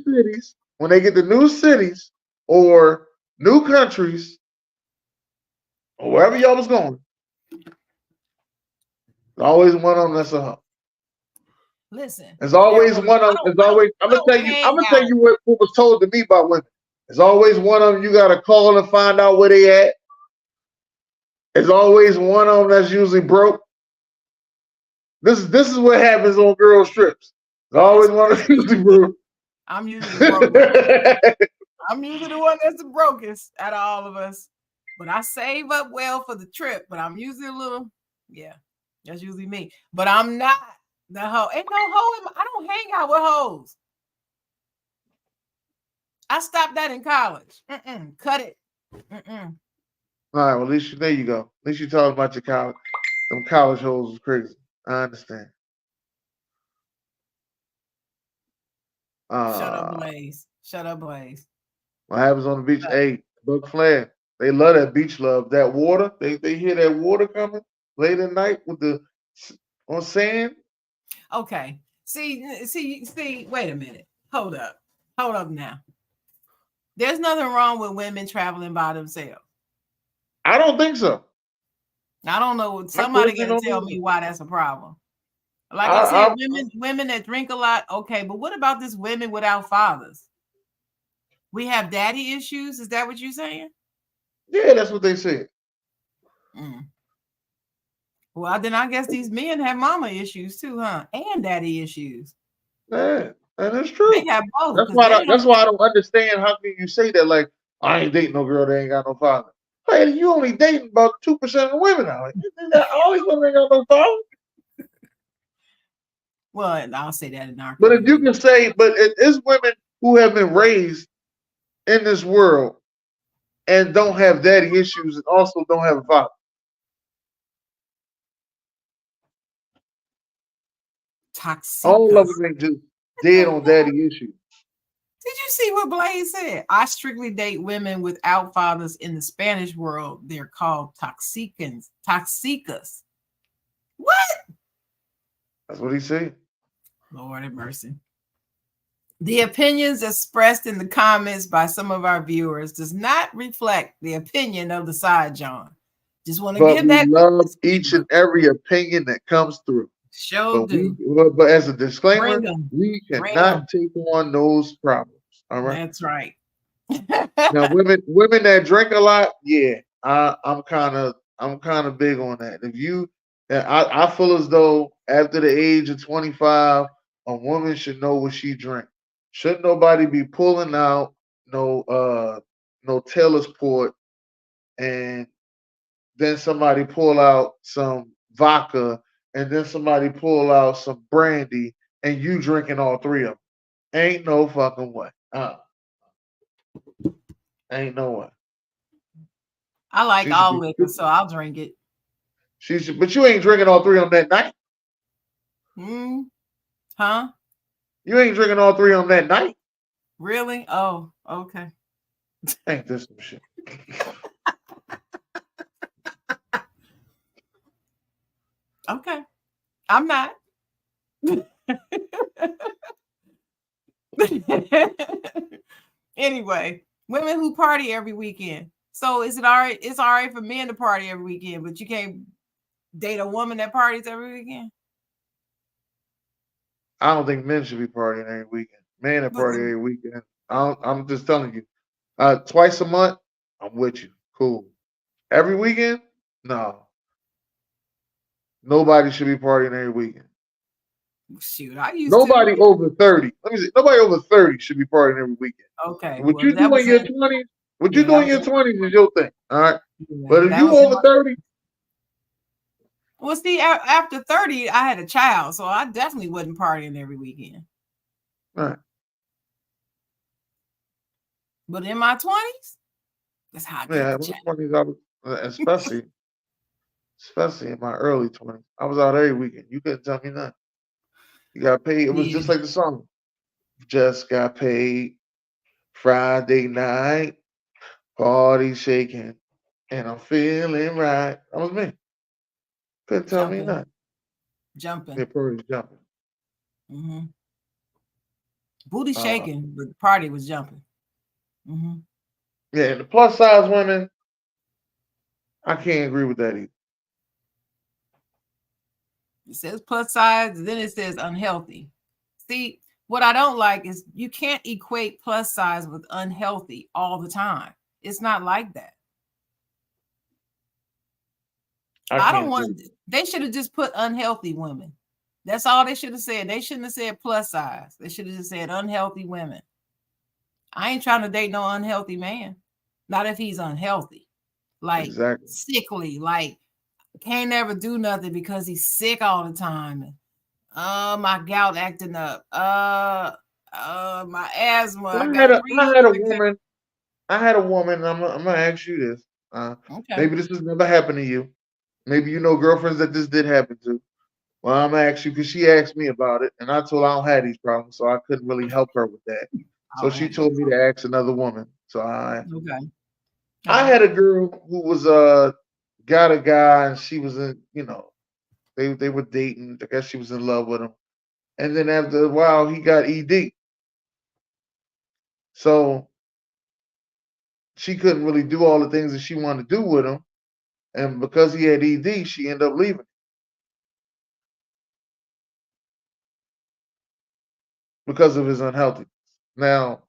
cities, or new countries, or wherever y'all was going, there's always one of them that's a hoe. Listen, There's always I one of them. don't, There's I don't, always. I'm I gonna don't tell you. hang I'm gonna tell out. you what was told to me by women. There's always one of them. You gotta call and find out where they at. There's always one of them that's usually broke. This is what happens on girls trips. There's always one that's usually broke. I'm usually the broke one. I'm usually the one that's the brokest out of all of us. But I save up well for the trip. But I'm usually a little, yeah, that's usually me. But I'm not the hoe. Ain't no hoe. I don't hang out with hoes. I stopped that in college. Cut it. All right. Well, at least there you go. At least you talking about your college. Them college hoes is crazy. I understand. Shut up, Blaze. Shut up, Blaze. What happens on the beach? Hey, Buck Flair. They love that beach love. That water. They hear that water coming late at night with the on sand. Okay. See. Wait a minute. Hold up now. There's nothing wrong with women traveling by themselves. I don't think so. I don't know. I Somebody personally got to don't tell think me so. why that's a problem. Like I said, I women that drink a lot. Okay, but what about this women without fathers? We have daddy issues. Is that what you're saying? yeah, that's what they said. Well, then I guess these men have mama issues too, huh? And daddy issues. Yeah, and it's They true. got both That's because why. they That's don't. why I don't understand how can you say that. Like I ain't dating no girl that ain't got no father. Hey, you only dating about 2% of women now. Like, all these women ain't got no father. Well, I'll say that in our But if you community. can say, but it is women who have been raised in this world and don't have daddy issues and also don't have a father. All of Toxicas. them ain't just What the dead on hell? daddy issues. Did you see what Blaze said? I strictly date women without fathers. In the Spanish world, they're called toxicans. Toxicas. What? That's what he said. Lord have mercy. The opinions expressed in the comments by some of our viewers does not reflect the opinion of the Side Jawn. Just want to But give we that love each and every opinion that comes through. show do. But as a Bring disclaimer, them. we Bring cannot them. take on those problems. All right. That's right. Now, women that drink a lot, yeah, I'm kind of big on that. If you, I feel as though after the age of 25, a woman should know what she drink. Shouldn't nobody be pulling out no Taylor's Port and then somebody pull out some vodka and then somebody pull out some brandy and you drinking all three of them. Ain't no fucking way. Ain't no way. I like She should all be. liquor, so I'll drink it. She should, but you ain't drinking all three on that night. Huh? You ain't drinking all three on that night. Really? Oh, okay. Ain't this some shit? Okay. I'm not. Anyway, women who party every weekend. So is it all right? It's all right for men to party every weekend, but you can't date a woman that parties every weekend. I don't think men should be partying every weekend. Men that But party every weekend. I'm just telling you. Twice a month, I'm with you. Cool. Every weekend, no. Nobody should be partying every weekend. shoot, I used to. Nobody over 30. Let me see. Nobody over 30 should be partying every weekend. Okay, What well you that do in was your a 20s, what you yeah, do that in was your 20s is your thing. All right. yeah, But if that you was in over my 30, well. See, after 30, I had a child, so I definitely wasn't partying every weekend. all right. But in my 20s, that's how I got Yeah, the my child. 20s, I was, especially especially in my early 20s. I was out every weekend. You couldn't tell me nothing. You got paid. It was Yeah, just like the song. Just got paid Friday night, party shaking, and I'm feeling right. That was me. Couldn't tell me jumping, nothing. jumping. Yeah, party jumping. Hmm. Booty Uh, shaking, but the party was jumping. Hmm. yeah, and the plus size women, I can't agree with that either. It says plus size, then it says unhealthy. See, what I don't like is you can't equate plus size with unhealthy all the time. It's not like that. I I don't can't want do to, they should have just put unhealthy women. That's all they should have said. They shouldn't have said plus size. They should have just said unhealthy women. I ain't trying to date no unhealthy man. Not if he's unhealthy, it. like Exactly. sickly, like can't never do nothing because he's sick all the time. My gout acting up. My asthma. I got I breathing had a like that. woman. I had a woman. And I'm gonna ask you this. Okay. Maybe this has never happened to you. Maybe you know girlfriends that this did happen to. Well, I'm gonna ask you because she asked me about it, and I told her I don't have these problems, so I couldn't really help her with that. I So don't she have no told me to ask another woman. So problem. Okay. All I right. had a girl who was got a guy, and she was in, they were dating. I guess she was in love with him, and then after a while he got ED. So she couldn't really do all the things that she wanted to do with him, and because he had ED, she ended up leaving because of his unhealthiness. Now,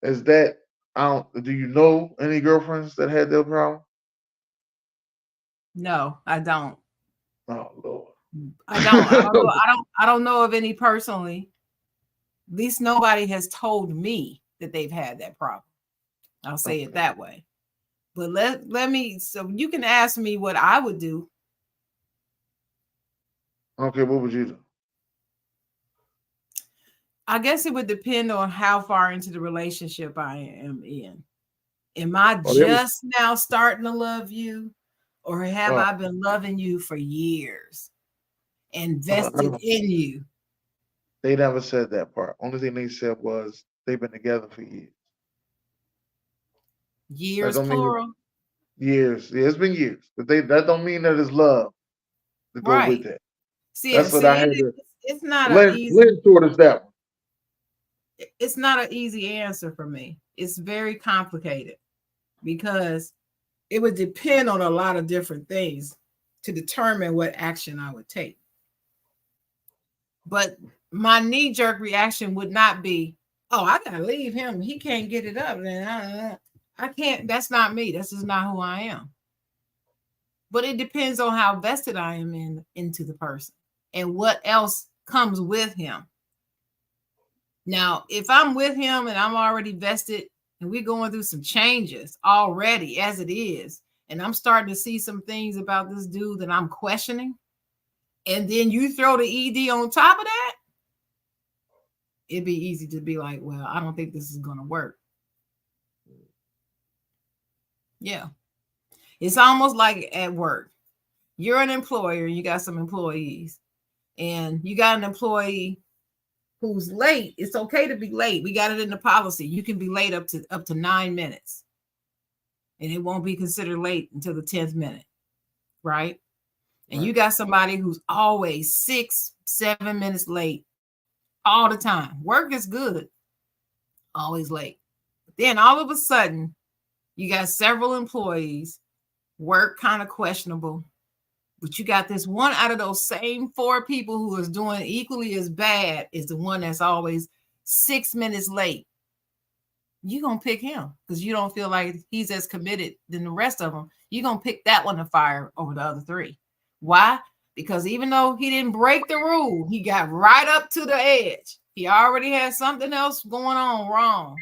is that I don't? Do you know any girlfriends that had that problem? No, I don't. Oh Lord. I don't. I don't know. I don't know of any personally. At least nobody has told me that they've had that problem. I'll say it Okay. that way. But let me so you can ask me what I would do. Okay. What would you do? I guess it would depend on how far into the relationship I am in. Am I Oh, they was. just now starting to love you? Or have Uh, I been loving you for years, I invested don't. in you? They never said that part. Only thing they said was they've been together for years. That Years don't mean plural. years. Yeah, it's been years, but that don't mean that it's love to go with Right. that. See, That's what I see, had to it's not a blend easy blend towards that one. it's not an easy answer for me. It's very complicated because it would depend on a lot of different things to determine what action I would take. But my knee jerk reaction would not be, "Oh, I gotta leave him. He can't get it up." Then I can't. That's not me. This is not who I am. But it depends on how vested I am into the person and what else comes with him. Now, if I'm with him and I'm already vested and we're going through some changes already as it is, and I'm starting to see some things about this dude that I'm questioning, and then you throw the ED on top of that, it'd be easy to be like, well, I don't think this is going to work. Yeah. It's almost like at work. You're an employer, you got some employees, and you got an employee who's late. It's okay to be late. We got it in the policy. You can be late up to 9 minutes, and it won't be considered late until the 10th minute, right? And Right. you got somebody who's always 6, 7 minutes late all the time. Work is good, always late. But then all of a sudden, you got several employees, work kind of questionable, but you got this one out of those same four people who is doing equally as bad is the one that's always 6 minutes late. You're going to pick him because you don't feel like he's as committed than the rest of them. You're going to pick that one to fire over the other three. Why? Because even though he didn't break the rule, he got right up to the edge. He already had something else going on wrong.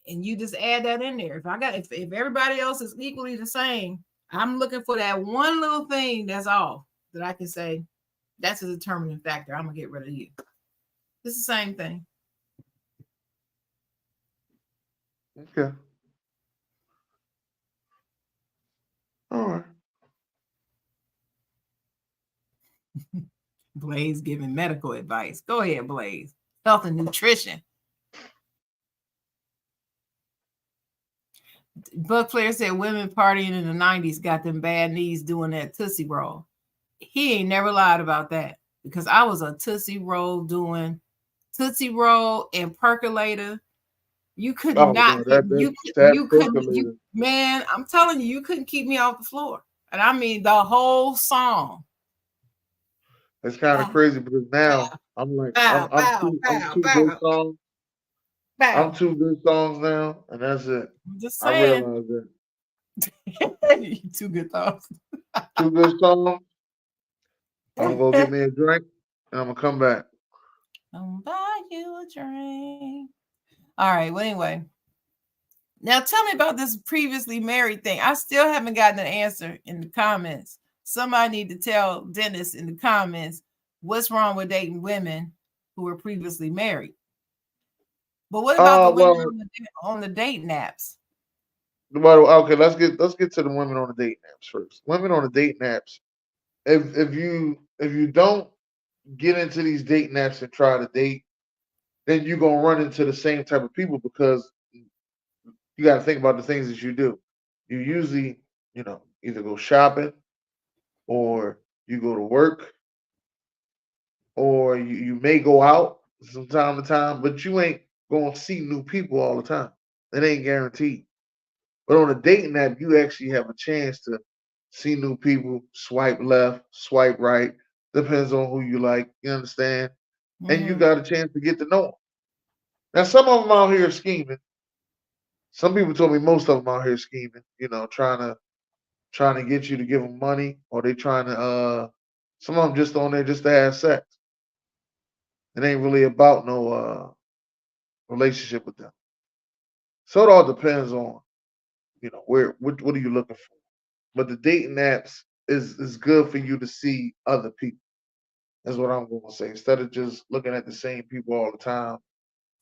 And you just add that in there. If everybody else is equally the same, I'm looking for that one little thing that's off that I can say that's a determining factor. I'm gonna get rid of you. It's the same thing. Okay. All right. Blaze giving medical advice. Go ahead, Blaze. Health and nutrition. Buck Flair said women partying in the 90s got them bad knees doing that Tootsie Roll. He ain't never lied about that because I was a Tootsie Roll doing Tootsie Roll and percolator. You could Oh not no, get that you couldn't you percolator. man, I'm telling you, you couldn't keep me off the floor. And I mean the whole song. It's kind of Bow, crazy because now bow, I'm like bow, bow, I'm bow, two good bow, songs. I'm bow. two good songs now, and that's it. I'm just I saying. realize that Two good thoughts. two good songs. I'm gonna go get me a drink, and I'm gonna come back. I'll buy you a drink. All right. Well, anyway, now tell me about this previously married thing. I still haven't gotten an answer in the comments. Somebody need to tell Dennis in the comments what's wrong with dating women who were previously married. But what about the women Well, on the dating apps? okay, let's get to the women on the dating apps first. Women on the dating apps. If you don't get into these dating apps and try to date, then you're gonna run into the same type of people because you got to think about the things that you do. You usually, either go shopping or you go to work or you may go out from time to time, but you ain't gonna see new people all the time. It ain't guaranteed. But on a dating app, you actually have a chance to see new people, swipe left, swipe right, depends on who you like, you understand? And you Mm-hmm. got a chance to get to know them. Now, some of them out here scheming. Some people told me most of them out here scheming, trying to get you to give them money, or they trying to some of them just on there just to have sex. It ain't really about no relationship with them. So it all depends on where what are you looking for. But the dating apps is good for you to see other people. That's what I'm going to say. Instead of just looking at the same people all the time,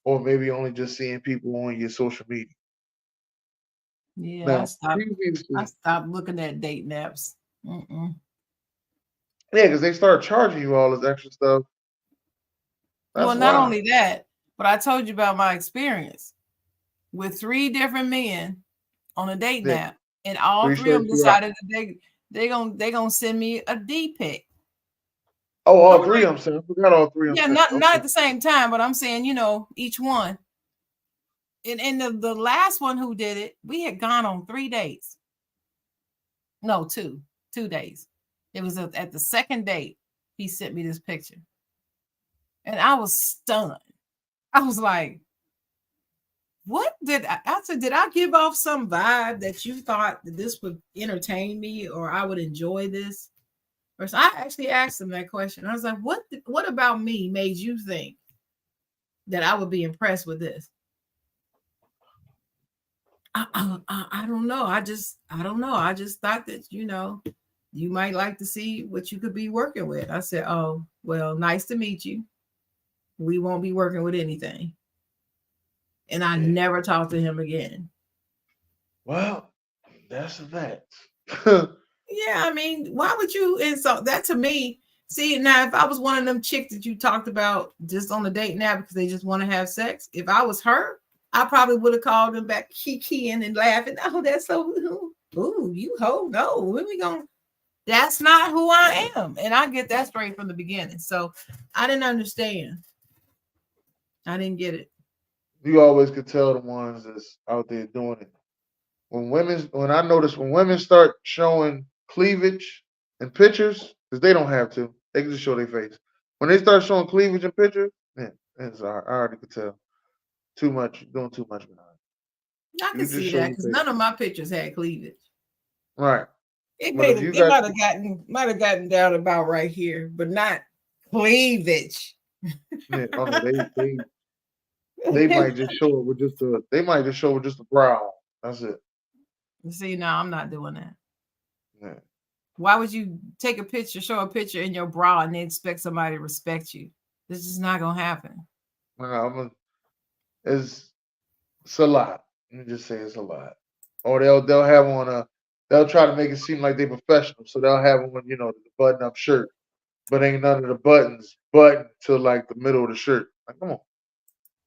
or maybe only just seeing people on your social media. Yeah, Now, I previously, stopped looking at dating apps. yeah, because they start charging you all this extra stuff. That's Well, not why. only that, but I told you about my experience with three different men on a dating Yeah, app, and all three three of straight them you out. decided that they gonna send me a D pic. Oh, I'm all three like, of them sent. I forgot all three of them yeah, sent. not at Okay. the same time, but I'm saying, each one. And the last one who did it, we had gone on 3 dates. No, two days. It was at the second date. He sent me this picture, and I was stunned. I was like, "What did I said? Did I give off some vibe that you thought that this would entertain me or I would enjoy this?" Or so I actually asked him that question. I was like, What about me made you think that I would be impressed with this?" I don't know. I don't know. I just thought that you might like to see what you could be working with. I said, "Oh, well, nice to meet you. We won't be working with anything." And I Yeah. never talked to him again. Well, that's that. Yeah, I mean, why would you insult that to me? See, now if I was one of them chicks that you talked about just on the date now because they just want to have sex, if I was her, I probably would have called them back kikiing and laughing. Oh, that's so ooh, you ho no, when we going that's not who I am. And I get that straight from the beginning. So I didn't understand. I didn't get it. You always could tell the ones that's out there doing it. When I notice when women start showing cleavage in pictures, because they don't have to, they can just show their face. When they start showing cleavage in pictures, man, I already could tell. Too much, doing too much behind. I You can just see show that your because face. none of my pictures had cleavage. Right. It But made if you it got might have gotten down about right here, but not cleavage. yeah, oh no, they might just show it with just the they might just show it with just the brow. That's it. See, no, I'm not doing that. Yeah. Why would you take a picture, show a picture in your bra, and then expect somebody to respect you? This is not gonna happen. No, it's it's a lot. Let me just say it's a lot. Or they'll have on a they'll try to make it seem like they're professional, so they'll have on the button up shirt. but ain't none of the buttons buttoned to like the middle of the shirt. Like, come on,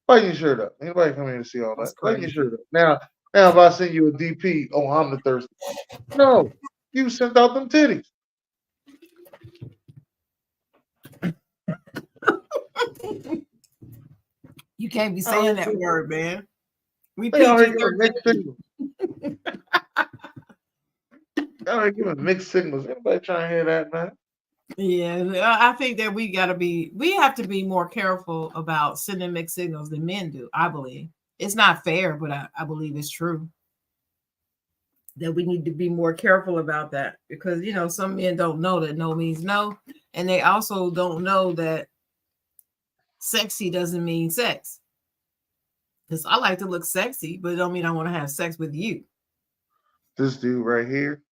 button your shirt up. Anybody come here to see all That's that? Button your crazy. shirt up. Now, if I send you a DP, oh, I'm the thirsty. No, you sent out them titties. You can't be I saying that word, man. We They already PG giving mixed 13. signals. They already giving mixed signals. Anybody trying to hear that, man? Yeah, I think that we have to be more careful about sending mixed signals than men do. I believe it's not fair, but I believe it's true that we need to be more careful about that because some men don't know that no means no, and they also don't know that sexy doesn't mean sex. Because I like to look sexy, but it don't mean I want to have sex with you. This dude right here.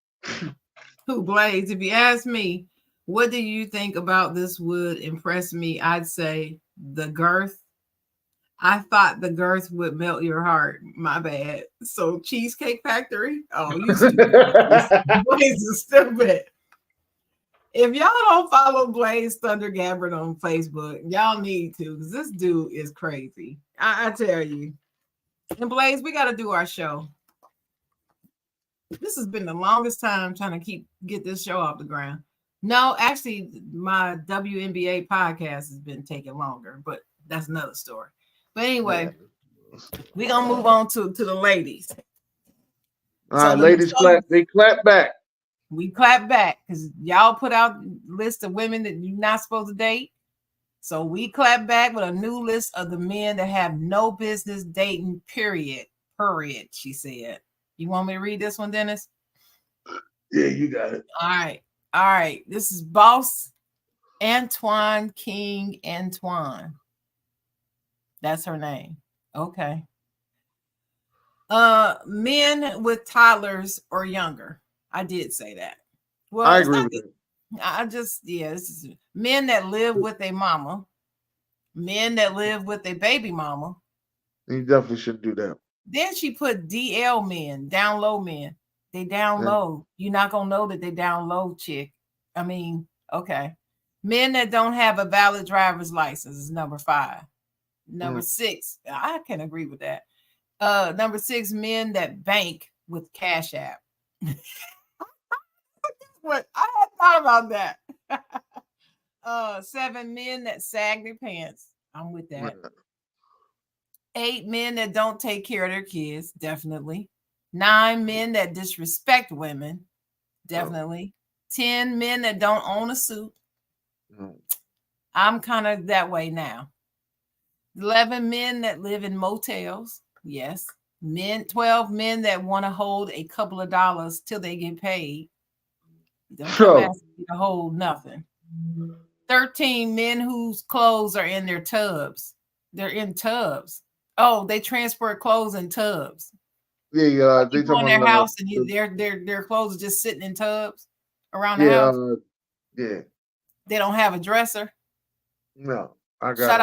Who Blaze? If you ask me, what do you think about this would impress me? I'd say the girth. I thought the girth would melt your heart. My bad. So Cheesecake Factory. Oh, you stupid. Blaze is stupid. If y'all don't follow Blaze Thunder Gabbard on Facebook, y'all need to because this dude is crazy. I tell you. And Blaze, we got to do our show. This has been the longest time trying to get this show off the ground. No, actually, my WNBA podcast has been taking longer, but that's another story. But anyway, we're gonna move on to the ladies. All right, ladies, clap. They clap back. We clap back because y'all put out a list of women that you're not supposed to date. So we clap back with a new list of the men that have no business dating. Period. Period. She said. You want me to read this one, Dennis? Yeah, you got it. All right. All right. This is Boss Antoine King Antoine. That's her name. Okay. Men with toddlers or younger. I did say that. Well, I agree with that. this is men that live with a mama, men that live with a baby mama. You definitely shouldn't do that. Then she put DL men, down low men. They down low. You're not gonna know that they down low, chick. I mean, okay. Men that don't have a valid driver's license is number 5. Number 6, I can agree with that. Number 6, men that bank with Cash App. What I had thought about that. 7, men that sag their pants. I'm with that. 8, men that don't take care of their kids, definitely. 9, men that disrespect women, definitely. 10, men that don't own a suit. I'm kind of that way now. 11, men that live in motels. Yes. 12, men that want to hold a couple of dollars till they get paid. Don't come asking me to hold nothing. 13, men whose clothes are in their tubs. They're in tubs. Oh, they transport clothes in tubs. Yeah, they go in their house and their clothes are just sitting in tubs around the house. Yeah. They don't have a dresser. No, I got shout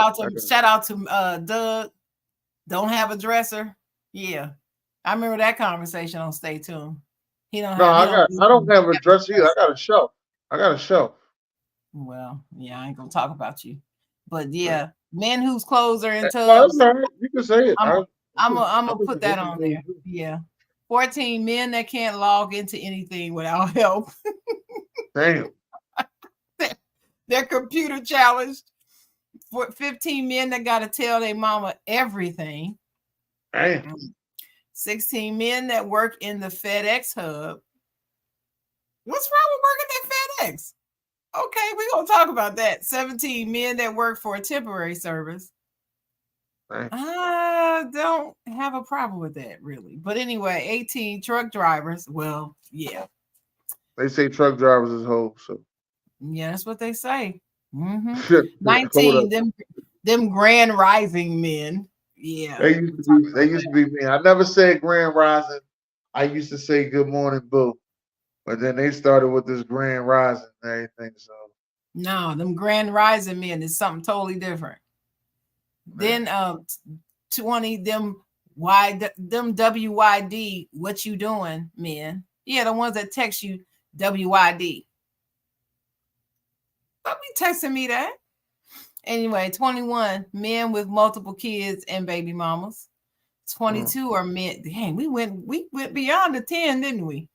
out to Doug. Don't have a dresser. Yeah, I remember that conversation on Stay Tuned. I don't have a dresser either. I got a shelf. Well, yeah, I ain't gonna talk about you, but yeah, men whose clothes are in tubs. Well, right. You can say it. I'm gonna put that on there. Yeah, 14, men that can't log into anything without help. Damn. They're computer challenged. 15, men that got to tell their mama everything. Damn. 16, men that work in the FedEx hub. What's wrong with working at FedEx? Okay, we're going to talk about that. 17, men that work for a temporary service. I don't have a problem with that, really. But anyway, 18, truck drivers. Well, yeah. They say truck drivers is hoes, so. Yeah, that's what they say. 19, them grand rising men. Yeah. They used to be me. I never said grand rising. I used to say good morning, boo. But then they started with this grand rising and everything. So no, them grand rising men is something totally different. Man. Then 20, them WYD, what you doing, men? Yeah, the ones that text you WYD. Don't be texting me that. Anyway, 21 men with multiple kids and baby mamas. 22 are men. Dang, we went beyond the 10, didn't we?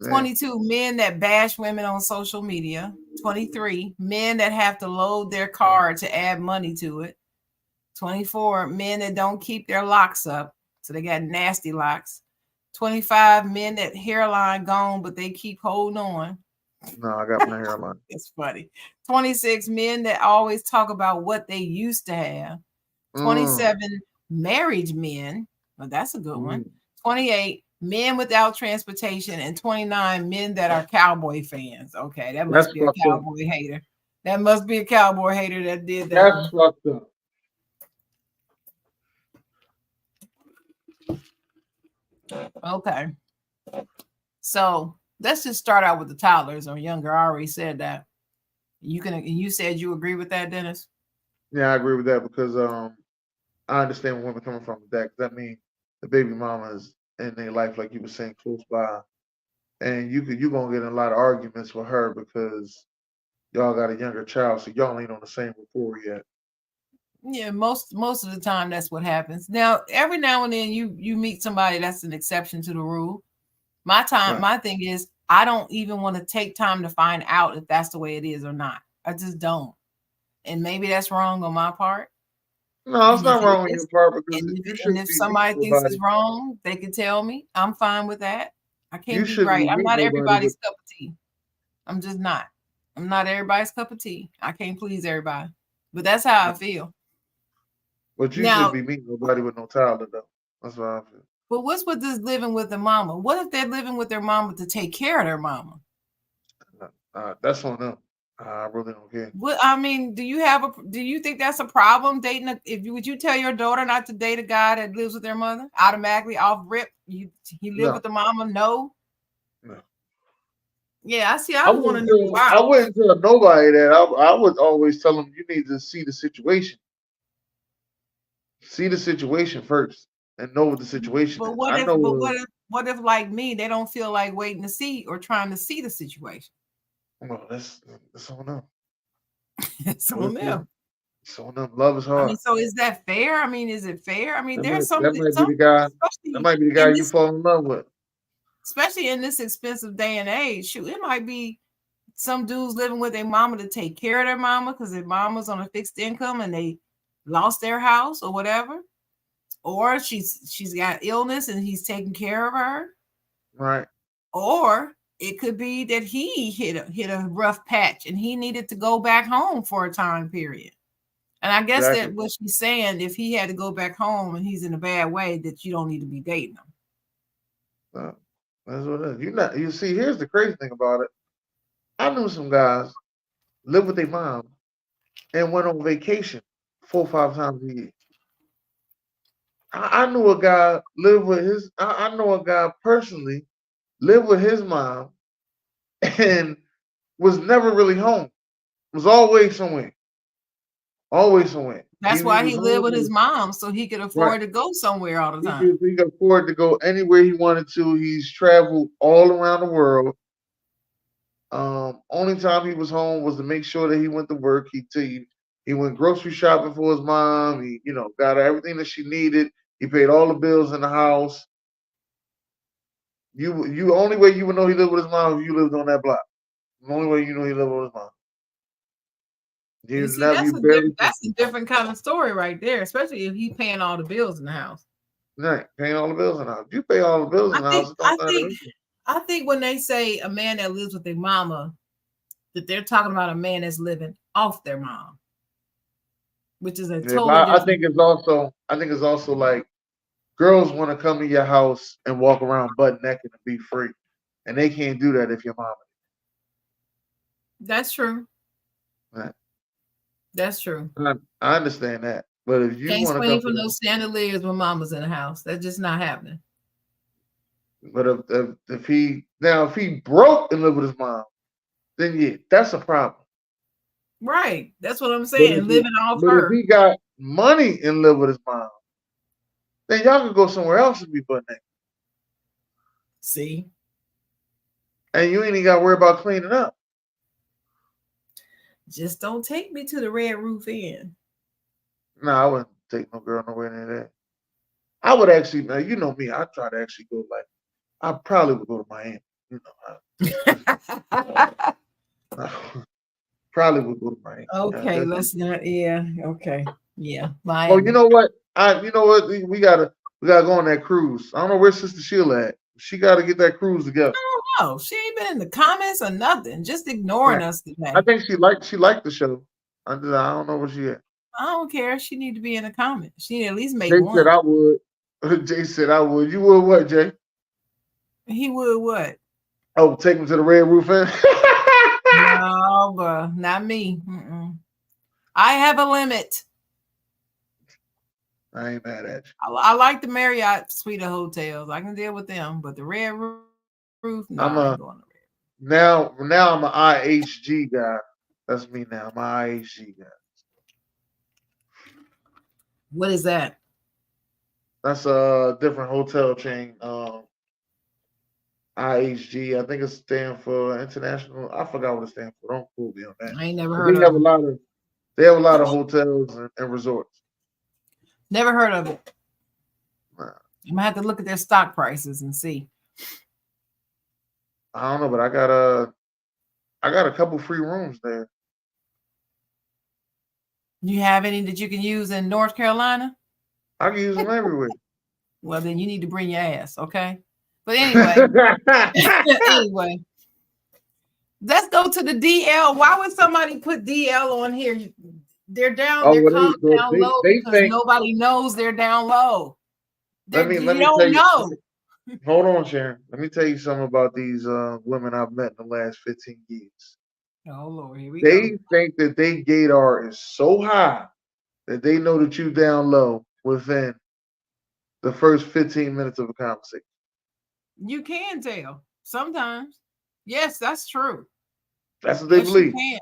22 men that bash women on social media. 23 men that have to load their car to add money to it. 24 men that don't keep their locks up, so they got nasty locks. 25 men that hairline gone, but they keep holding on. No, I got my hairline. It's funny. 26 men that always talk about what they used to have. 27 marriage men. Well, that's a good one. 28 men without transportation, and 29 men that are cowboy fans. Okay, that must be a cowboy hater. That must be a cowboy hater that did that. That's fucked up. Okay. So let's just start out with the toddlers or younger. I already said that. You said you agree with that, Dennis? Yeah, I agree with that because I understand where women coming from with that. Because I mean, the baby mamas in their life, like you were saying, close by, and you're gonna get in a lot of arguments with her because y'all got a younger child, so y'all ain't on the same rapport yet. Yeah, most of the time that's what happens. Now, every now and then you meet somebody that's an exception to the rule. My thing is I don't even want to take time to find out if that's the way it is or not. I just don't. And maybe that's wrong on my part. No, it's not wrong on your part because if somebody thinks it's wrong, they can tell me. I'm fine with that. I can't be right. I'm not everybody's cup of tea. I'm just not. I'm not everybody's cup of tea. I can't please everybody. But that's how I feel. But you should be meeting nobody with no toddler, though. That's what I feel. But what's with this living with the mama? What if they're living with their mama to take care of their mama? That's on them. I really don't care. What I mean, do you think that's a problem dating? Would you tell your daughter not to date a guy that lives with their mother automatically off rip? He live with the mama? No. Yeah, I see. I want to know. I wouldn't tell nobody that. I would always tell them you need to see the situation. See the situation first and know what the situation is. What if like me, they don't feel like waiting to see or trying to see the situation? Well, that's on them. It's on them. It's on them. Love is hard. I mean, so is that fair? I mean, is it fair? I mean, there's something. That might be the guy you fall in love with. Especially in this expensive day and age. Shoot, it might be some dudes living with their mama to take care of their mama because their mama's on a fixed income and they lost their house or whatever. Or she's got illness and he's taking care of her. Right. Or it could be that he hit a rough patch and he needed to go back home for a time period. And I guess that what she's saying, if he had to go back home and he's in a bad way, that you don't need to be dating him. That's what it is. You see, here's the crazy thing about it. I knew some guys live with their mom and went on vacation 4 or 5 times a year. I knew a guy I know a guy personally lived with his mom and was never really home. Was always somewhere. Always somewhere. That's why he lived with his mom, so he could afford to go somewhere all the time. He could afford to go anywhere he wanted to. He's traveled all around the world. Only time he was home was to make sure that he went to work. He went grocery shopping for his mom. He, got her everything that she needed. He paid all the bills in the house. You only way you would know he lived with his mom if you lived on that block. The only way you know he lived with his mom. That's a different kind of story right there, especially if he's paying all the bills in the house. Right, paying all the bills in the house. You pay all the bills in the house. I think when they say a man that lives with their mama, that they're talking about a man that's living off their mom, which is a totally different. I think it's also like girls want to come to your house and walk around butt naked and be free, and they can't do that if your mama. That's true. Right. That's true. I understand that, but if you can't swing for no chandeliers when mama's in the house, that's just not happening. But if he broke and lived with his mom, then yeah, that's a problem. Right, that's what I'm saying. Living off her. But if he got money and lived with his mom, then y'all can go somewhere else and be butt naked. See, and you ain't even got to worry about cleaning up. Just don't take me to the Red Roof Inn. No, I wouldn't take no girl nowhere near that. I would actually, man, you know me, I try to actually go like, I probably would go to Miami. You know, I probably would go to Miami. Okay, let's not. Yeah, okay, yeah, Oh, you Miami. know what? You know what? We gotta go on that cruise. I don't know where Sister Sheila at. She got to get that cruise together. Oh, she ain't been in the comments or nothing. Just Yeah. ignoring us I today. think she liked the show. I don't know where she at. I don't care. She need to be in the comments. She need to at least make Jay said one. I would. Jay said I would. You would what, Jay? He would what? Oh, take him to the Red Roof Inn. No, bro, not me. Mm-mm. I have a limit. I ain't mad at you. I like the Marriott suite of hotels. I can deal with them, but the Red Roof, no, I ain't I'm going a to Red. now I'm an IHG guy. That's me now. I'm an IHG guy. What is that? That's a different hotel chain. IHG. I think it stands for international. I forgot what it stands for. Don't quote me on that. I ain't never But heard of them. they have a lot of hotels and resorts. Never heard of it. Nah, I'm gonna have to look at their stock prices and see. I don't know, but I got a couple free rooms there. You have any that you can use in North Carolina? I can use them everywhere. Well, then you need to bring your ass, okay? But anyway, anyway, let's go to the DL. Why would somebody put DL on here? They're down. Oh, They're well, calm down low they because think. nobody knows they're down low. Let You me tell don't you. know. Hold on, Sharon. Let me tell you something about these women I've met in the last 15 years. Oh Lord, here we go. They think that they gaydar is so high that they know that you down low within the first 15 minutes of a conversation. You can tell sometimes. Yes, that's true. That's what they Yes, you believe. can.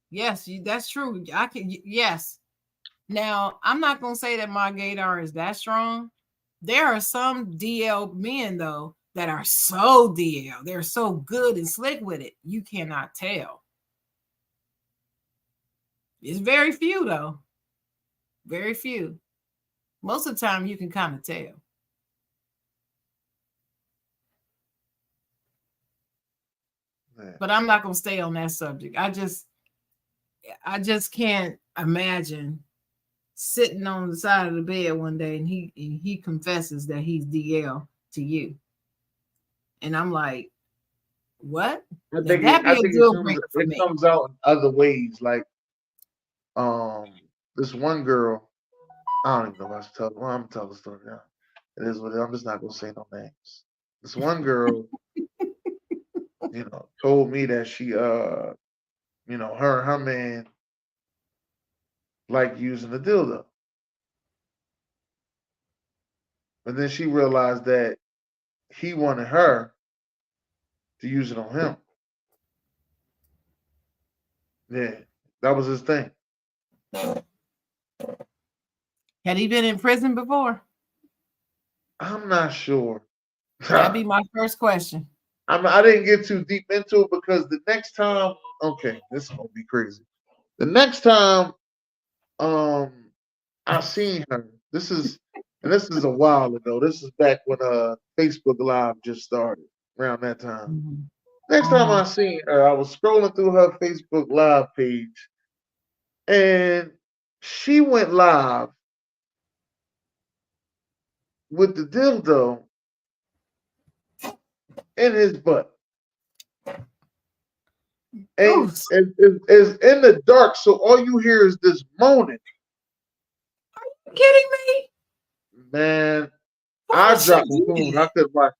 Yes, that's true. I can. Yes. Now, I'm not gonna say that my gaydar is that strong. There are some DL men though that are so DL. They're so good and slick with it. You cannot tell. It's very few though. Very few. Most of the time you can kind of tell. Man. But I'm not gonna stay on that subject. I just can't imagine sitting on the side of the bed one day and he confesses that he's DL to you. And I'm like, what? I Now think that'd be a deal breaker for it me. comes out in other ways. Like this one girl, I don't even know what to tell. Well, I'm gonna tell the story now. It is what it is. I'm just not gonna say no names. This one girl, told me that she her and her man like using the dildo. But then she realized that he wanted her to use it on him. Yeah, that was his thing. Had he been in prison before? I'm not sure. That'd be my first question. I didn't get too deep into it because the next time, okay, this is gonna be crazy. The next time I seen her, this is a while ago. This is back when Facebook Live just started around that time. Mm-hmm. Next time I seen her, I was scrolling through her Facebook Live page, and she went live with the dildo in his butt. And it's in the dark, so all you hear is this moaning. Are you kidding me? Man, I dropped my phone. I could watch.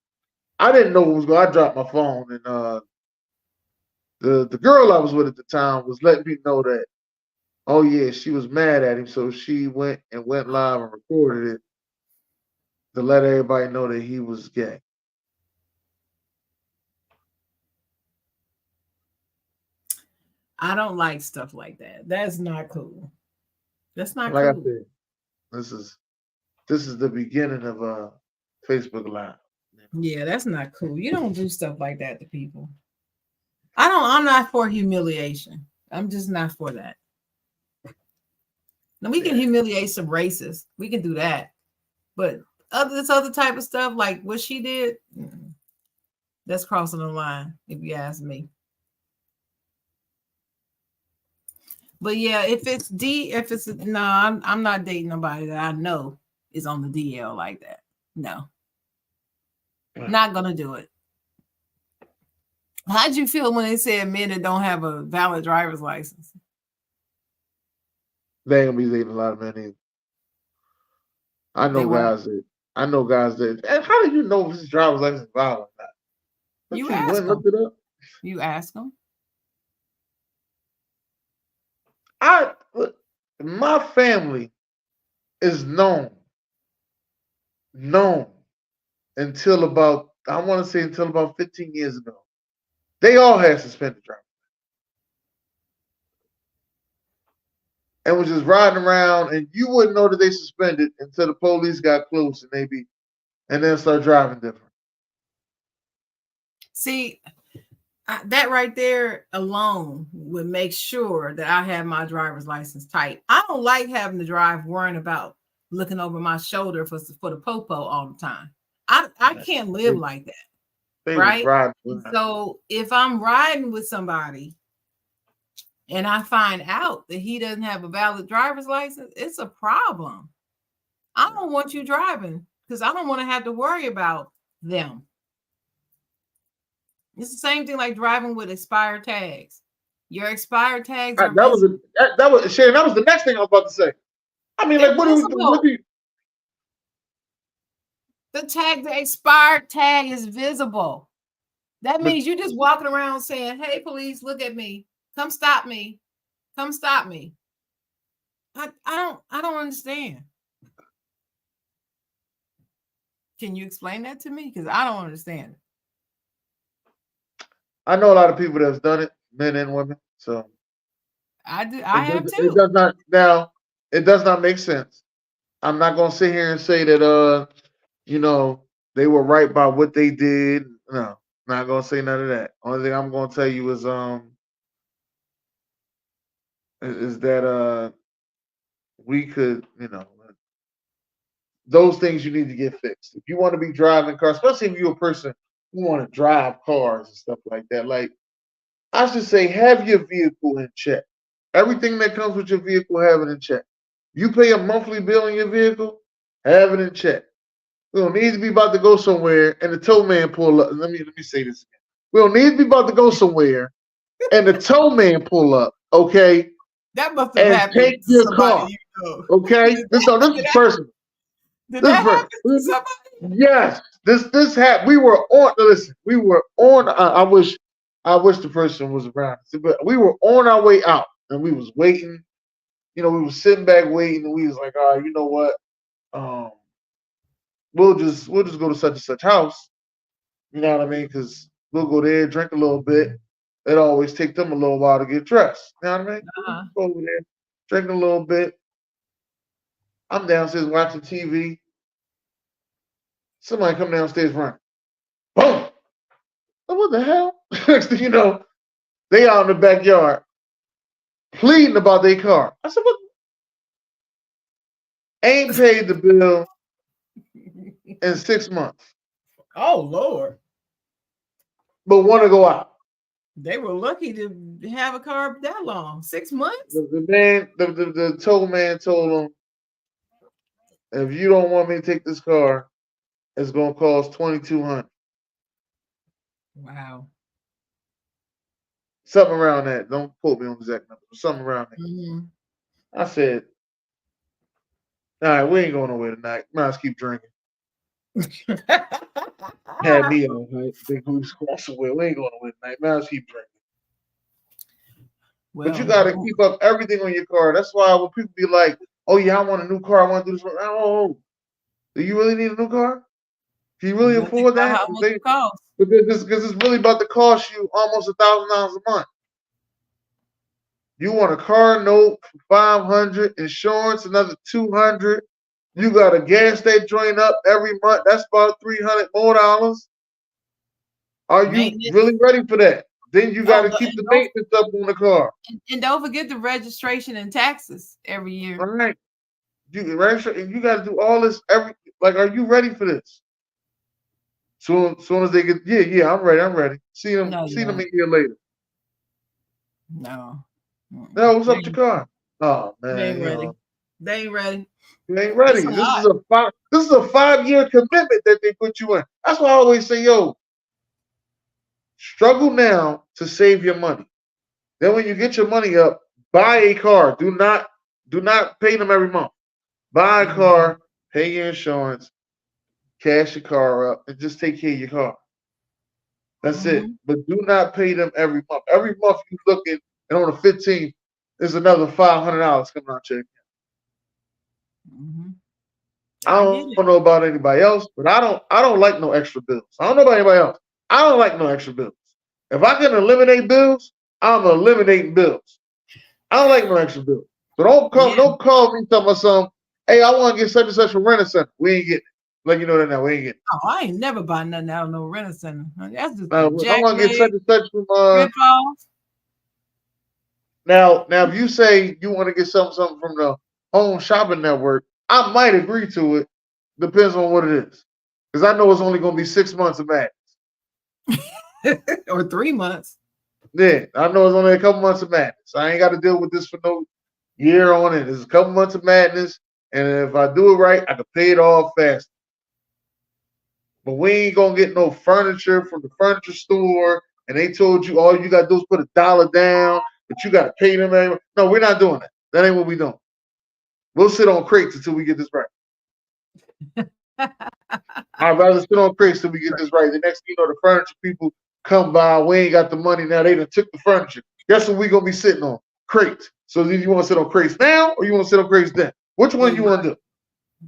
I didn't know what was going. I dropped my phone, and the girl I was with at the time was letting me know that, oh yeah, she was mad at him, so she went live and recorded it to let everybody know that he was gay. I don't like stuff like that. That's not cool. That's not like cool. I said, this is the beginning of Facebook Live. Yeah, that's not cool. You don't do stuff like that to people. I'm not for humiliation. I'm just not for that. Now we can humiliate some racists. We can do that. But this other type of stuff, like what she did, that's crossing the line, if you ask me. But yeah, if it's no, I'm not dating nobody that I know is on the DL like that. No, not gonna do it. How'd you feel when they said men that don't have a valid driver's license? They ain't gonna be dating a lot of men either. I They know won't. guys that. I know guys that. And how do you know if his driver's license is valid or not? But You you went ask and looked them. it up. You ask them. My family is known until about, I want to say until about 15 years ago. They all had suspended driving and was just riding around, and you wouldn't know that they suspended until the police got close and then start driving different. See, that right there alone would make sure that I have my driver's license tight. I don't like having to drive worrying about looking over my shoulder for the popo all the time. I can't live like that. They was Right? riding. So if I'm riding with somebody and I find out that he doesn't have a valid driver's license, it's a problem. I don't want you driving because I don't want to have to worry about them. It's the same thing like driving with expired tags. Your expired tags are That was Sharon. That was the next thing I was about to say. I mean, like, what do you? The expired tag is visible. That means you just walking around saying, "Hey, police, look at me. Come stop me. Come stop me." I don't understand. Can you explain that to me? Because I don't understand it. I know a lot of people that's done it, men and women. So I have too. It does not now. It does not make sense. I'm not gonna sit here and say that they were right by what they did. No, not gonna say none of that. Only thing I'm gonna tell you is that we could, those things you need to get fixed. If you want to be driving cars, especially if you're a person who want to drive cars and stuff like that, like I should say, have your vehicle in check. Everything that comes with your vehicle, have it in check. You pay a monthly bill on your vehicle, have it in check. We don't need to be about to go somewhere and the tow man pull up. Let me say this again. We don't need to be about to go somewhere and the tow man pull up, okay? That must have happened take to your somebody car, you know. okay? This is personal. Did that happen to somebody? Yes, this happened. We were on. Listen, we were on. I wish the person was around. But we were on our way out, and we was waiting. We was sitting back waiting, and we was like, all right, you know what? We'll just go to such and such house. You know what I mean? Because we'll go there, drink a little bit. It always take them a little while to get dressed. You know what I mean? Go over there, drink a little bit. I'm downstairs watching TV. Somebody come downstairs running. Boom! What the hell? Next thing you know, they out in the backyard pleading about their car. I said, what? Ain't paid the bill in 6 months. Oh, Lord. But want to go out. They were lucky to have a car that long. 6 months? The tow man told them, if you don't want me to take this car, it's going to cost $2,200. Wow. Something around that. Don't quote me on the exact number. Something around that. Mm-hmm. I said, all right, we ain't going nowhere tonight. Might as keep drinking. Had me on, right? Big booty squash away. We ain't going nowhere tonight. Might as keep drinking. Well, but you got to keep up everything on your car. That's why when people be like, oh, yeah, I want a new car. I want to do this. Oh, do you really need a new car? Can you really afford that? How much it costs? Because it's really about to cost you almost $1,000 a month. You want a car note for $500, insurance another $200. You got to gas that joint up every month. That's about $300 more. Are you really ready for that? Then you got Oh, to keep the maintenance up on the car. and don't forget the registration and taxes every year. All right. You got to do all this every. Like, are you ready for this? Soon as they get, yeah, I'm ready. I'm ready. No, See you them a ain't. year later. No. No, what's They up with your ain't, car? Oh they man, ain't ready. They ain't ready. you ain't It's a ready. lot. This is a 5 year commitment that they put you in. That's why I always say, yo, struggle now to save your money. Then when you get your money up, buy a car. Do not pay them every month. Buy a Mhm. car, pay your insurance, cash your car up, and just take care of your car. That's it. Mhm. But do not pay them every month. Every month you looking, and on the 15th, there's another $500 coming out your account. Mhm. I I don't get know it. about anybody else, but I don't like no extra bills. I don't know about anybody else. I don't like no extra bills. If I can eliminate bills, I'm eliminating bills. I don't like no extra bills. So Yeah. don't call me talking about some. Hey, I want to get such and such from Rent Center. We ain't getting it. Let you know that now. We ain't getting Oh, I ain't never buy nothing out of no rent center. That's just it. a I jack want to get such leg and such from rip off. now. If you say you want to get something from the Home Shopping Network, I might agree to it. Depends on what it is, because I know it's only going to be 6 months of madness. Or 3 months. Yeah, I know it's only a couple months of madness. I ain't got to deal with this for no year on it. It's a couple months of madness, and if I do it right, I can pay it off fast. But we ain't gonna get no furniture from the furniture store, and they told you all you gotta do is put $1 down, but you gotta pay them. No, we're not doing that. That ain't what we doing. We'll sit on crates until we get this right. I'd rather sit on crates till we get this right. The next thing you know, the furniture people come by. We ain't got the money now. They done took the furniture. Guess what we gonna be sitting on? Crates. So do you want to sit on crates now, or you want to sit on crates then? Which one you want to do?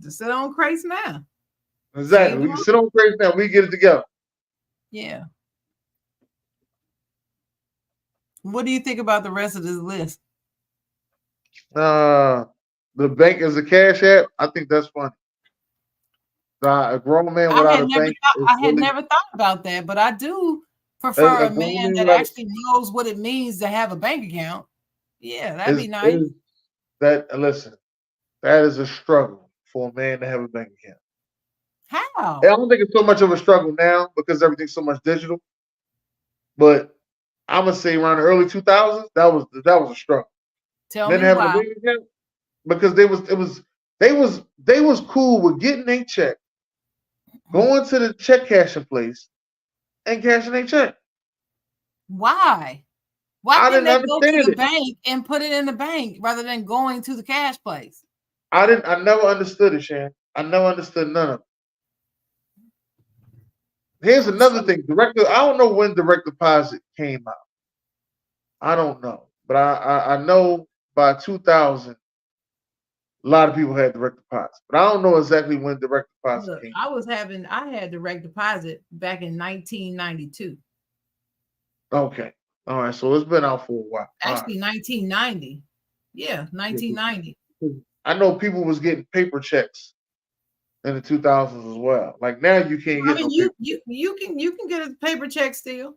Just sit on crates now. Exactly. Save the We can money. sit on crates now. We get it together. Yeah. What do you think about the rest of this list? Uh, the bank is a cash app. I think that's funny. A grown man without a bank is I had really never thought about that, but I do prefer a a grown man man that without actually knows what it means to have a bank account. Yeah, that'd be nice. is that listen. That is a struggle for a man to have a bank account. And How? I don't think it's so much of a struggle now because everything's so much digital. But I'm gonna say around the early 2000s, that was a struggle. Tell Men me having a why. bank account because they was cool with getting a check, going to the check cashing place, and cashing a check. Why? Why I couldn't didn't they go to understand the it. bank and put it in the bank rather than going to the cash place? I never understood it, Shan. I never understood none of it. Here's I'm another so thing. I don't know when direct deposit came out. I don't know. But I know by 2000, a lot of people had direct deposit. But I don't know exactly when direct deposit look. came I had direct deposit back in 1992. out. Okay. All right. So it's been out for a while. All right. Actually, 1990. Yeah, Yeah, 1990. I know people was getting paper checks in the 2000s as well. Like now you can't I get mean, no paper. you can get a paper check still.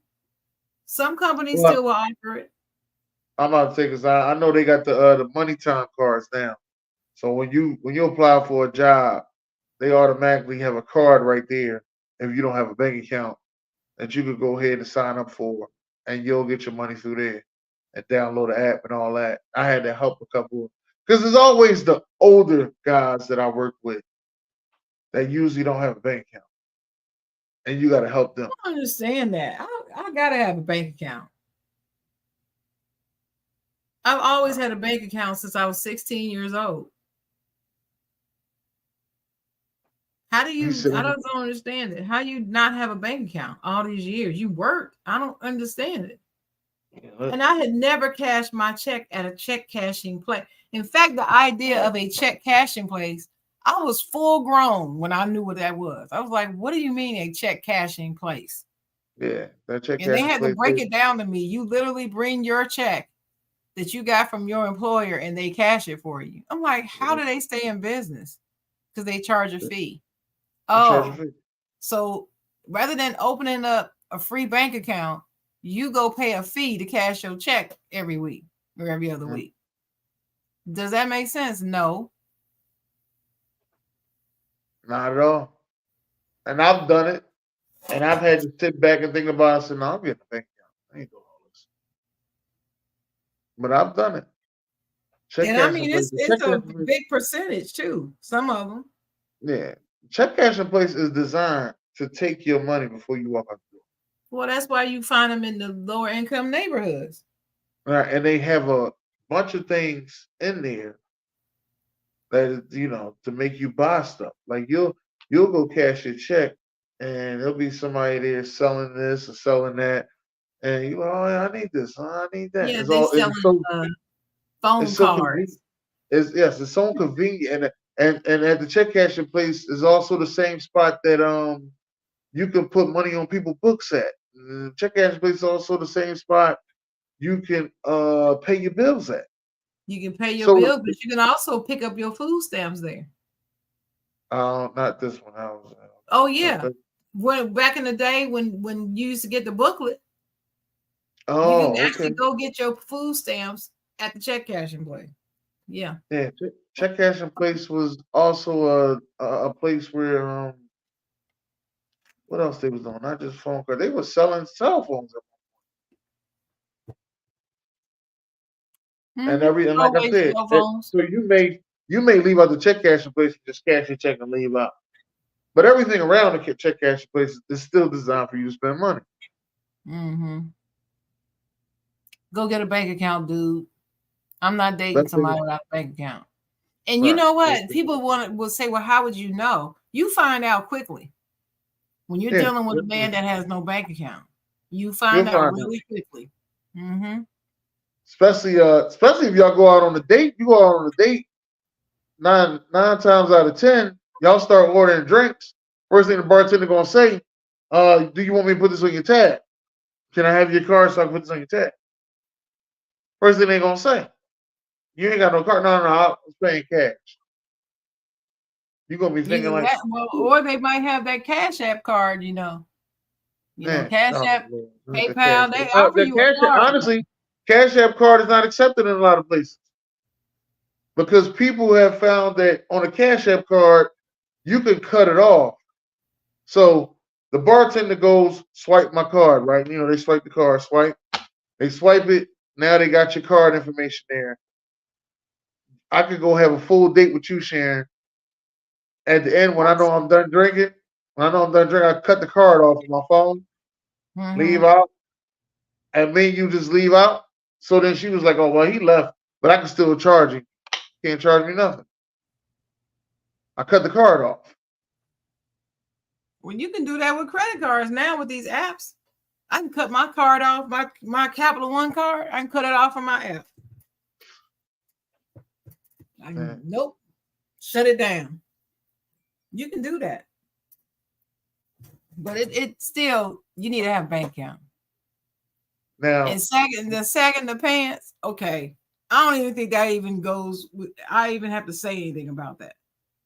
Some companies Well, still will offer it. I'm about to say because I know they got the money time cards now. So when you apply for a job, they automatically have a card right there if you don't have a bank account that you could go ahead and sign up for, and you'll get your money through there and download the app and all that. I had to help a couple because there's always the older guys that I work with that usually don't have a bank account, and you got to help them. I don't understand that. I gotta have a bank account. I've always had a bank account since I was 16 years old. How do You you? said, Don't understand it. How you not have a bank account all these years? You worked. I don't understand it. yeah, And I had never cashed my check at a check cashing place. In fact, the idea of a check cashing place, I was full grown when I knew what that was. I was like, what do you mean a check cashing place? yeah, that check And they cashing had to place. break it down to me. You literally bring your check that you got from your employer and they cash it for you. I'm like, how Yeah, do they stay in business? Because they charge a fee. they charge a Oh, fee. so rather than opening up a free bank account, you go pay a fee to cash your check every week or every other week. Does that make sense? No. Not at all. And I've done it. And I've had to sit back and think about it. I said, no, I'm getting a bank account. I ain't doing all this. But I've done it. Check And I cashing mean, it's places. it's Check a cashing places. big percentage too. Some of them. Yeah. Check cashing place is designed to take your money before you walk out the door. Well, that's why you find them in the lower income neighborhoods. Right. And they have a bunch of things in there that is, to make you buy stuff. Like you'll go cash your check and there'll be somebody there selling this or selling that. And you go, oh yeah, I need this, I need that. Yeah, It's they all selling phone it's so convenient. cards. It's so convenient, and at the check cashing place is also the same spot that you can put money on people's books at. The check cashing place is also the same spot you can pay your bills at. You can pay your So bills, but you can also pick up your food stamps there. not this one. Oh yeah. When back in the day when you used to get the booklet, you can okay. actually go get your food stamps at the check cashing place. Yeah. Yeah, check cashing place was also a place where what else they was doing? Not just phone cards. They were selling cell phones. And like I Always said, cell phones. so you may leave out the check cashing place and just cash your check and leave out. But everything around the check cashing place is still designed for you to spend money. Go get a bank account, dude. I'm not dating That's somebody without a bank account. And you right. know what? People will say, well, how would you know? You find out quickly. When you're dealing with a man that has no bank account, you find out really quickly. Especially if y'all go out on a date. You go out on a date, nine times out of 10, y'all start ordering drinks. First thing the bartender gonna say, do you want me to put this on your tab? Can I have your card so I can put this on your tab? First thing they gonna say, you ain't got no card. No, I'm paying cash. You're gonna be thinking like, or they might have that Cash App card, Cash App, PayPal, they offer you a card. Honestly, Cash App card is not accepted in a lot of places because people have found that on a Cash App card, you can cut it off. So the bartender goes, swipe my card, right? They swipe the card, swipe. They swipe it. Now they got your card information there. I could go have a full date with you, Sharon. At the end, when I know I'm done drinking, I cut the card off of my phone, leave out, and me and you just leave out. So then she was like, oh, well, he left, but I can still charge him. Can't charge me nothing. I cut the card off. Well, you can do that with credit cards now with these apps. I can cut my card off, my Capital One card. I can cut it off from my app. Nope. Shut it down. You can do that. But it still, you need to have a bank account. Now, and sagging the pants, okay. I don't even think that even goes with, I even have to say anything about that.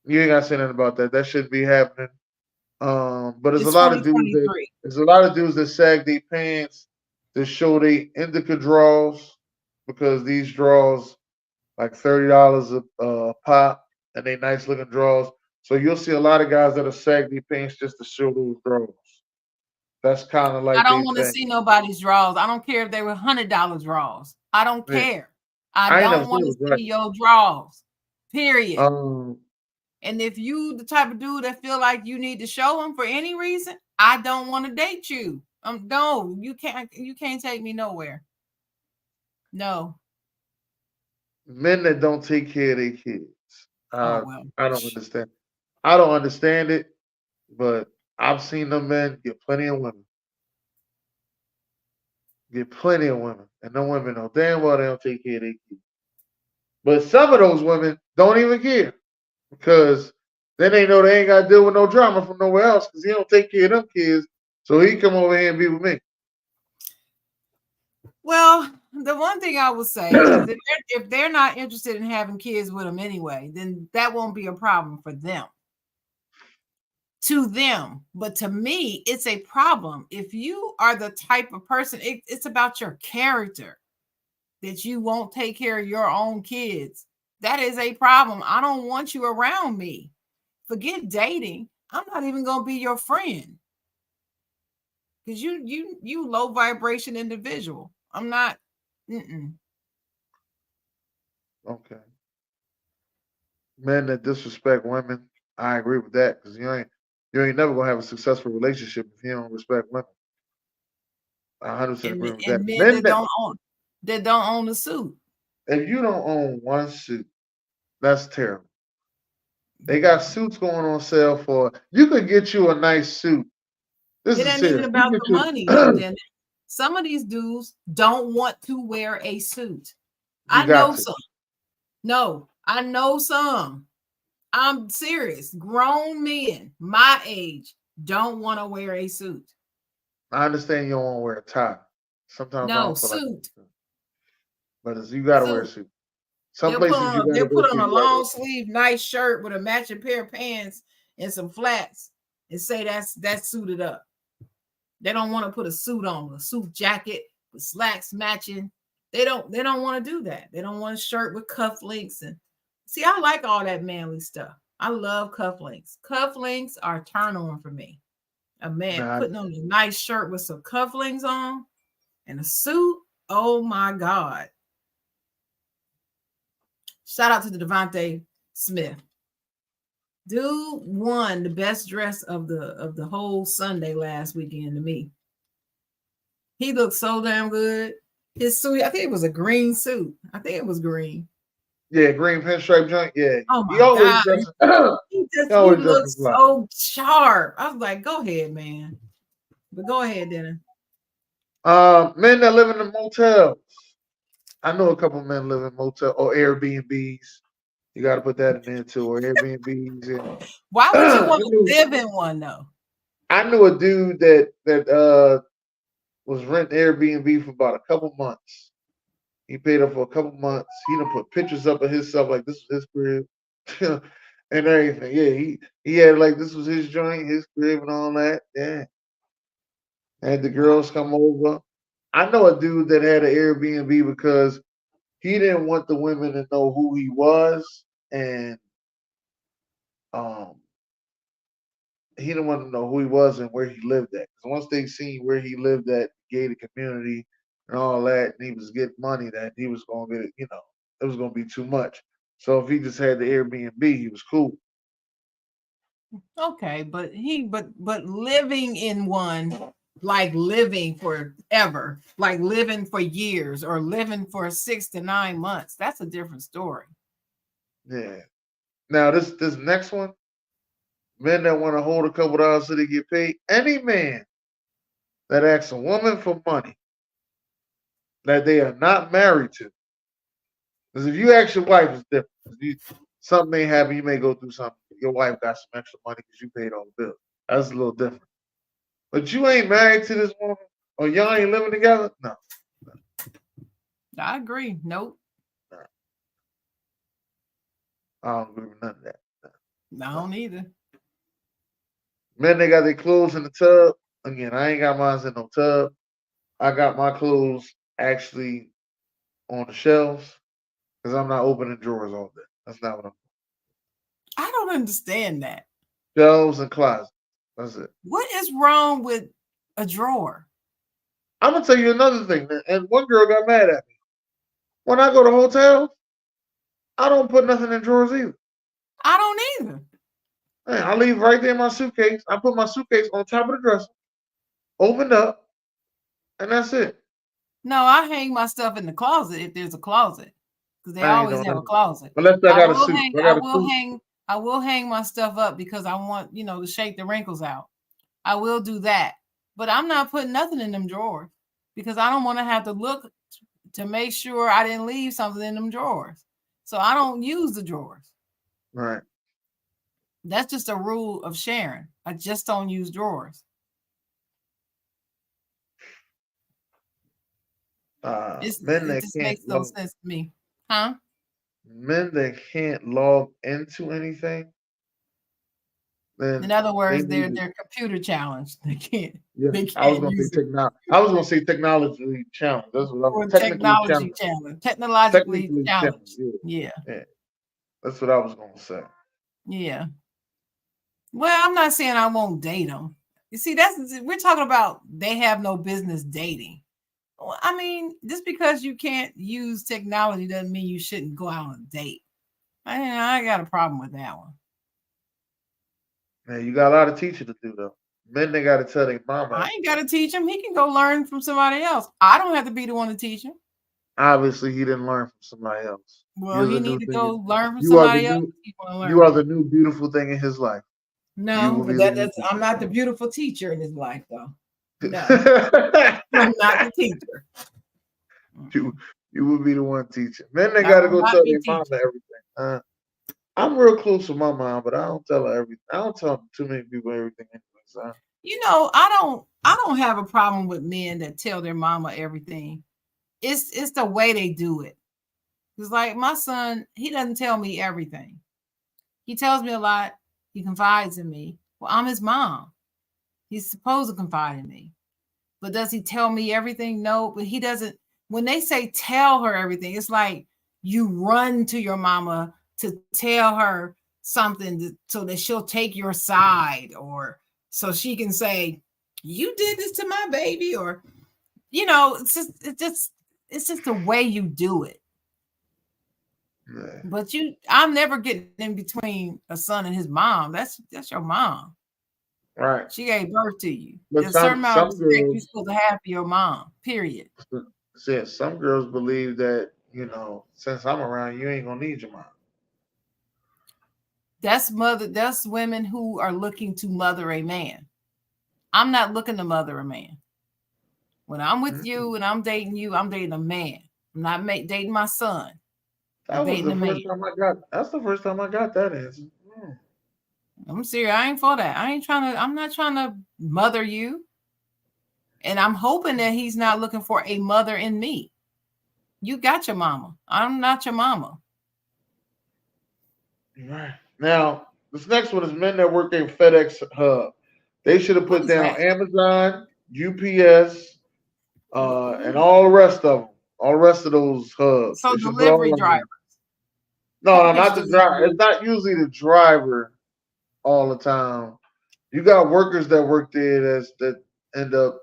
You ain't got to say nothing about that. That shouldn't be happening. But there's a lot of dudes that sag their pants to show they indica draws because these draws like $30 a pop and they nice looking draws. So you'll see a lot of guys that'll sag their pants just to show those draws. That's kind of like I don't want to see nobody's draws. I don't care if they were $100 draws. I don't care. I don't want to see your draws. Period. And if you the type of dude that feel like you need to show them for any reason, I don't want to date you. No, you can't take me nowhere. No. Men that don't take care of their kids. I don't understand. I don't understand it, but I've seen them men get plenty of women. And no women know damn well they don't take care of their kids. But some of those women don't even care because then they know they ain't got to deal with no drama from nowhere else because he don't take care of them kids. So he come over here and be with me. Well, the one thing I would say is if they're not interested in having kids with them anyway, then that won't be a problem for them. to them. But to me, it's a problem. If you are the type of person, it's about your character that you won't take care of your own kids. That is a problem. I don't want you around me. Forget dating. I'm not even gonna be your friend because you low vibration individual. I'm not. Mm-mm. Okay. Men that disrespect women, I agree with that because you ain't never gonna have a successful relationship if you don't respect women. I 100% And agree with that. and men Men that that don't own a suit. if you don't own one suit, that's terrible. They got Yeah. suits going on sale for you could get you a nice suit. This It is ain't even serious. You about get the money though. you Then some of these dudes don't want to wear a suit. you I got know to. some. No, I know some. I'm serious. Grown men my age don't want to wear a suit. I understand you don't want to wear a tie. Sometimes I No, don't feel like suit. but you gotta wear a Suit. suit. Some places you gotta They'll go put to, on a you gotta wear long a suit. sleeve nice shirt with a matching pair of pants and some flats and say that's suited up. They don't want to put a suit on, a suit jacket with slacks matching. They don't want to do that. They don't want a shirt with cufflinks and see, I like all that manly stuff. I love cufflinks. Cufflinks are a turn on for me. A man Nah, putting on a nice shirt with some cufflinks on and a suit. Oh my God. Shout out to the Devontae Smith. Dude won the best dress of the whole Sunday last weekend to me. He looked so damn good. His suit, I think it was a green suit. I think it was green. yeah, green pinstripe joint. Yeah, Oh he my always God. dresses. He Always looked dresses fly. so sharp. I was like, go ahead, man. But go ahead, Dennis. Men that live in the motels. I know a couple men live in motel or Airbnbs. You got to put that in there too, or Airbnbs. And Why would you want I to knew live in one though? I knew a dude that was renting Airbnb for about a couple months. He paid up for a couple months. He done put pictures up of himself like this was his crib and everything. Yeah, he had like this was his joint, his crib, and all that. Yeah, had the Wow. girls come over. I know a dude that had an Airbnb because he didn't want the women to know who he was, and um, he didn't want to know who he was and where he lived at. Because once they seen where he lived at, gated community and all that, and he was getting money, that he was going to get, it was going to be too much. So if he just had the Airbnb, he was cool. Okay, but living in one, like living forever, like living for years or living for 6 to 9 months, that's a different story. Yeah. Now this next one, men that want to hold a couple dollars so they get paid. Any man that asks a woman for money that they are not married to, because if you ask your wife, it's different. Something may happen, you may go through something. Your wife got some extra money because you paid all the bills. That's a little different. But you ain't married to this woman, or y'all ain't living together. No, I agree. Nope. no, I don't agree with none of that. I No. don't either. Men, they got their clothes in the tub. Again, I ain't got mine in no tub. I got my clothes actually on the shelves because I'm not opening drawers all day. That's not what I'm. I don't understand that. Shelves and closets. That's it. What is wrong with a drawer? I'm gonna tell you another thing, man. And one girl got mad at me. When I go to hotels, I don't put nothing in drawers either. I don't either. Man, I leave right there in my suitcase. I put my suitcase on top of the dresser, opened up, and that's it. No, I hang my stuff in the closet if there's a closet, because they I ain't always doing have a nothing. closet. Unless I I got a will suit. hang. If I I got a will suit. hang. I will hang my stuff up because I want to shake the wrinkles out. I will do that, but I'm not putting nothing in them drawers because I don't want to have to look to make sure I didn't leave something in them drawers. So I don't use the drawers. Right. That's just a rule of sharing. I just don't use drawers. Men It that just can't makes no log sense to me, huh? men that can't log into anything, In then other they words, need it. they're computer challenged. They can't Yeah, they I was can't gonna say use it. I was gonna say technologically challenged. That's what I'm Or technically technology challenged. challenge, technologically Technically challenged. challenged. Yeah, Yeah, yeah. That's what I was gonna say. yeah. Well, I'm not saying I won't date them. You see, we're talking about they have no business dating. Well, I mean, just because you can't use technology doesn't mean you shouldn't go out on a date. I got a problem with that one. Man, you got a lot of teaching to do though. Men they gotta tell their mama I ain't got everything. to teach him. He can go learn from somebody else. I don't have to be the one to teach him. Obviously, he didn't learn from somebody else. Well, You're he the need new to thing. go learn from You are the somebody else. new. He want to You learn are the from. new beautiful thing in his life. You No, will but be the new that's I'm not the beautiful teacher in his life, though. No, teacher. I'm not the teacher. you you will be the one teaching. Then they I gotta will go not tell be their mama teaching. everything. I'm real close with my mom, but I don't tell her everything. I don't tell too many people everything anyway. So. I don't have a problem with men that tell their mama everything. It's the way they do it. It's like my son, he doesn't tell me everything. He tells me a lot. He confides in me. Well, I'm his mom. He's supposed to confide in me. But does he tell me everything? No, but he doesn't. When they say tell her everything, it's like you run to your mama to tell her something so that she'll take your side, or so she can say, you did this to my baby, or it's just the way you do it. Yeah. But I'm never getting in between a son and his mom. That's your mom. Right. She gave birth to you. But There's a certain amount of some respect you're girls supposed to have for your mom. Period. said some girls believe that, since I'm around, you ain't gonna need your mom. That's women who are looking to mother a man. I'm not looking to mother a man. When I'm with Mm-hmm. you and I'm dating you, I'm dating a man. I'm not dating my son. I'm That was dating the a man. first time I got. That's the first time I got that answer. I'm serious. I ain't for that. I'm not trying to mother you. And I'm hoping that he's not looking for a mother in me. You got your mama. I'm not your mama. Right. Now, this next one is men that work in FedEx Hub. They should have What put is down that? Amazon, UPS, and all the rest of them. All the rest of those hubs. So They should put all delivery of them. driver, No, package not the driver. delivery. It's not usually the driver all the time. You got workers that work there that end up.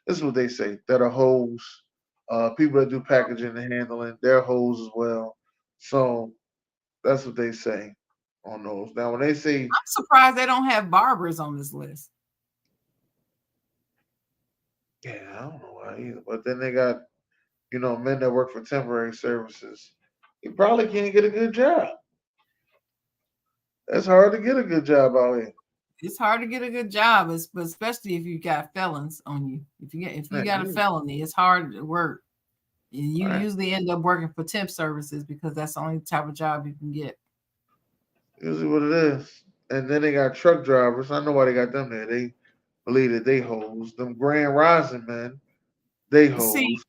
This is what they say. That are hoes. People that do packaging and handling, they're hoes as well. So that's what they say on those. Now, when they say, I'm surprised they don't have barbers on this list. yeah, I don't know why either. But then they got, men that work for temporary services. You probably can't get a good job. It's hard to get a good job out here. It's hard to get a good job, but especially if you got felons on you. If you got a Man, felony, it's hard to work. And you right. usually end up working for temp services because that's the only type of job you can get. Usually what it is. And then they got truck drivers. I know why they got them there. They believe that they hoes. Them Grand Rising men, they See, hoes.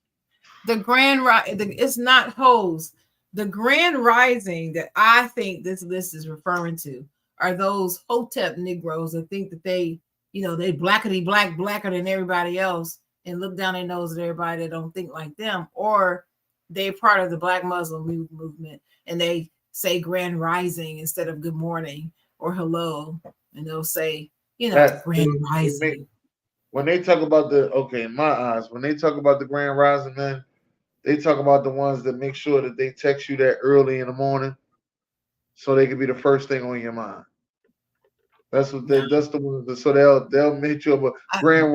the it's not hose. The grand rising that I think this list is referring to are those hotep Negroes that think that they blackety blacker than everybody else and look down their nose at everybody that don't think like them, or they're part of the Black Muslim movement and they say grand rising instead of good morning or hello, and they'll say, That grand they make rising. when they talk about in my eyes, when they talk about the Grand Rising men, they talk about the ones that make sure that they text you that early in the morning so they can be the first thing on your mind. No, That's the ones that, so they'll make you up a I, Grand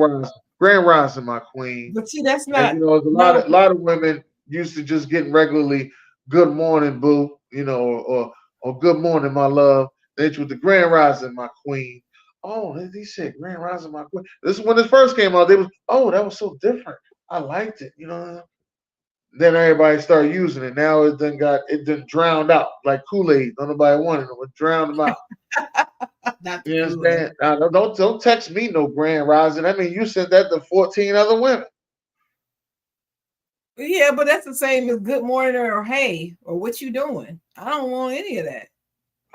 Rising, my queen. but see, that's And not there's a no. lot of women used to just getting regularly good morning, boo, or good morning, my love. Then with the Grand Rising, my queen. Oh, they said Grand Rising, my queen. This is when it first came out. They was, oh, that was so different. I liked it. Then everybody started using it. Now it done drowned out like Kool-Aid. Nobody wanted it. It drowned them out. Not the You Kool-Aid. understand? Now, don't text me no Grand Rising. I mean, you sent that to 14 other women. Yeah, but that's the same as good morning or hey or what you doing. I don't want any of that.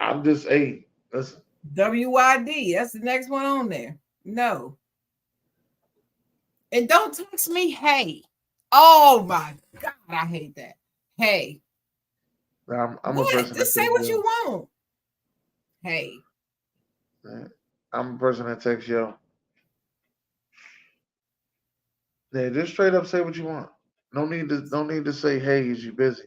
I'm just, hey, listen. WYD. That's the next one on there. No. And don't text me, hey. Oh my God, I hate that. Hey. I'm a What? person that Just say takes what you yo. want. Hey. Yeah. I'm a person that takes yo. Yeah, just straight up say what you want. No need to say, hey, is you busy?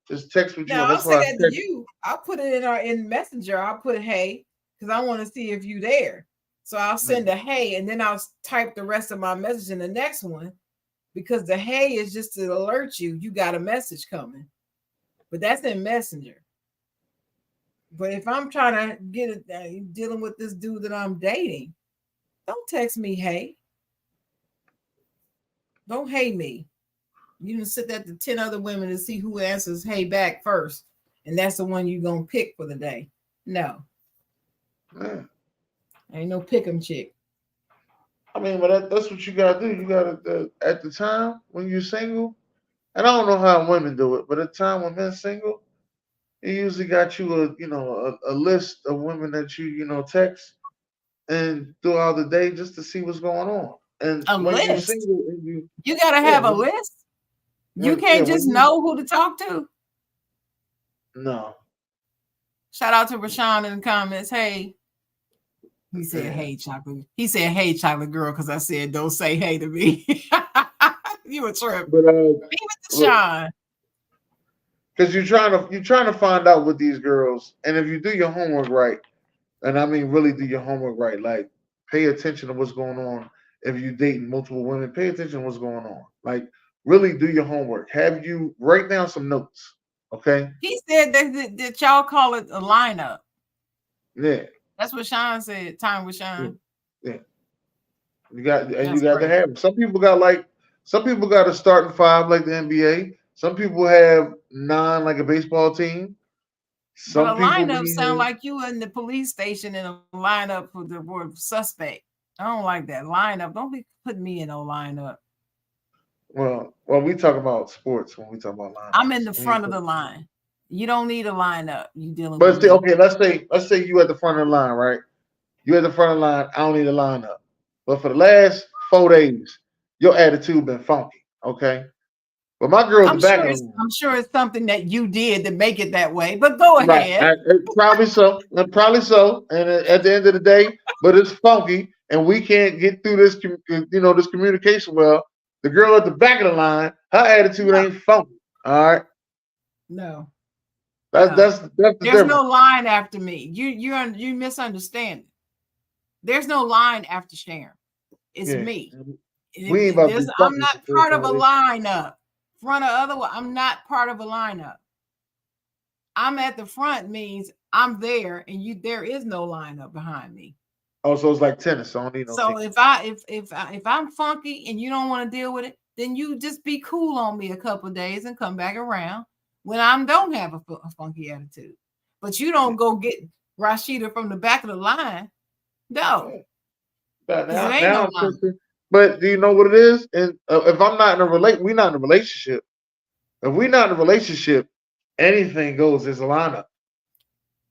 Just text what you Now want. I'll That's say why I that to text. you. I'll put it in our in Messenger. I'll put hey, because I want to see if you there. So I'll send a hey and then I'll type the rest of my message in the next one because the hey is just to alert you you got a message coming. But that's in Messenger. But if I'm trying to get it dealing with this dude that I'm dating, don't text me hey. Don't hate me. You can sit there to 10 other women to see who answers hey back first. And that's the one you're gonna pick for the day. No. Yeah. Ain't no pick 'em chick. I mean, but that's what you gotta do. You gotta at the time when you're single, and I don't know how women do it, but at the time when men single, you usually got you a list of women that you text and throughout the day just to see what's going on. And A when you're list. single, and you You gotta yeah have a list. You yeah can't when just you know who to talk to. no Shout out to Rashawn in the comments. Hey, he said, yeah. hey, chocolate. He said, hey, chocolate girl, because I said, don't say hey to me. You a trip. But Be with Deshaun. because you're trying to find out with these girls, and if you do your homework right, and I mean really do your homework right, like pay attention to what's going on. If you dating multiple women, pay attention to what's going on. Like really do your homework. Have you write down some notes, okay? He said that y'all call it a lineup. Yeah, That's what Sean said. Time with yeah, Sean. yeah. You That's got to crazy. have 'em. Some people got a starting five like the NBA. Some people have nine like a baseball team. But a Some people lineup be sound like you in the police station in a lineup for the word suspect. I don't like that lineup. Don't be putting me in a lineup. well, we talk about sports when we talk about I'm in lineups. the front of the line. You don't need a lineup. You dealing with But me. okay, let's say you at the front of the line, right? You at the front of the line. I don't need a lineup. But for the last 4 days, your attitude been funky. Okay, but my girl at the back of the line. I'm sure it's something that you did to make it that way. But go Right. ahead. Probably so. Probably so. And at the end of the day, but it's funky, and we can't get through this communication well. The girl at the back of the line, her attitude No, ain't funky. All right. no, That's no. that's that's the There's no difference. line after me. You misunderstand. There's no line after Sharon. It's Yeah. me. We ain't about to There's, be I'm funky not for four or part of five a days. lineup. Front or otherwise, I'm not part of a lineup. I'm at the front means I'm there, and there is no lineup behind me. Oh, so it's like tennis. So I don't need no So team. if I'm funky and you don't want to deal with it, then you just be cool on me a couple of days and come back around when I don't have a funky attitude. But you Yeah. don't go get Rashida from the back of the line. No, Yeah. But because it now, ain't now no I'm line. twisted. But do you know what it is? And if I'm not in a we not in a relationship. If we not in a relationship, anything goes as a lineup.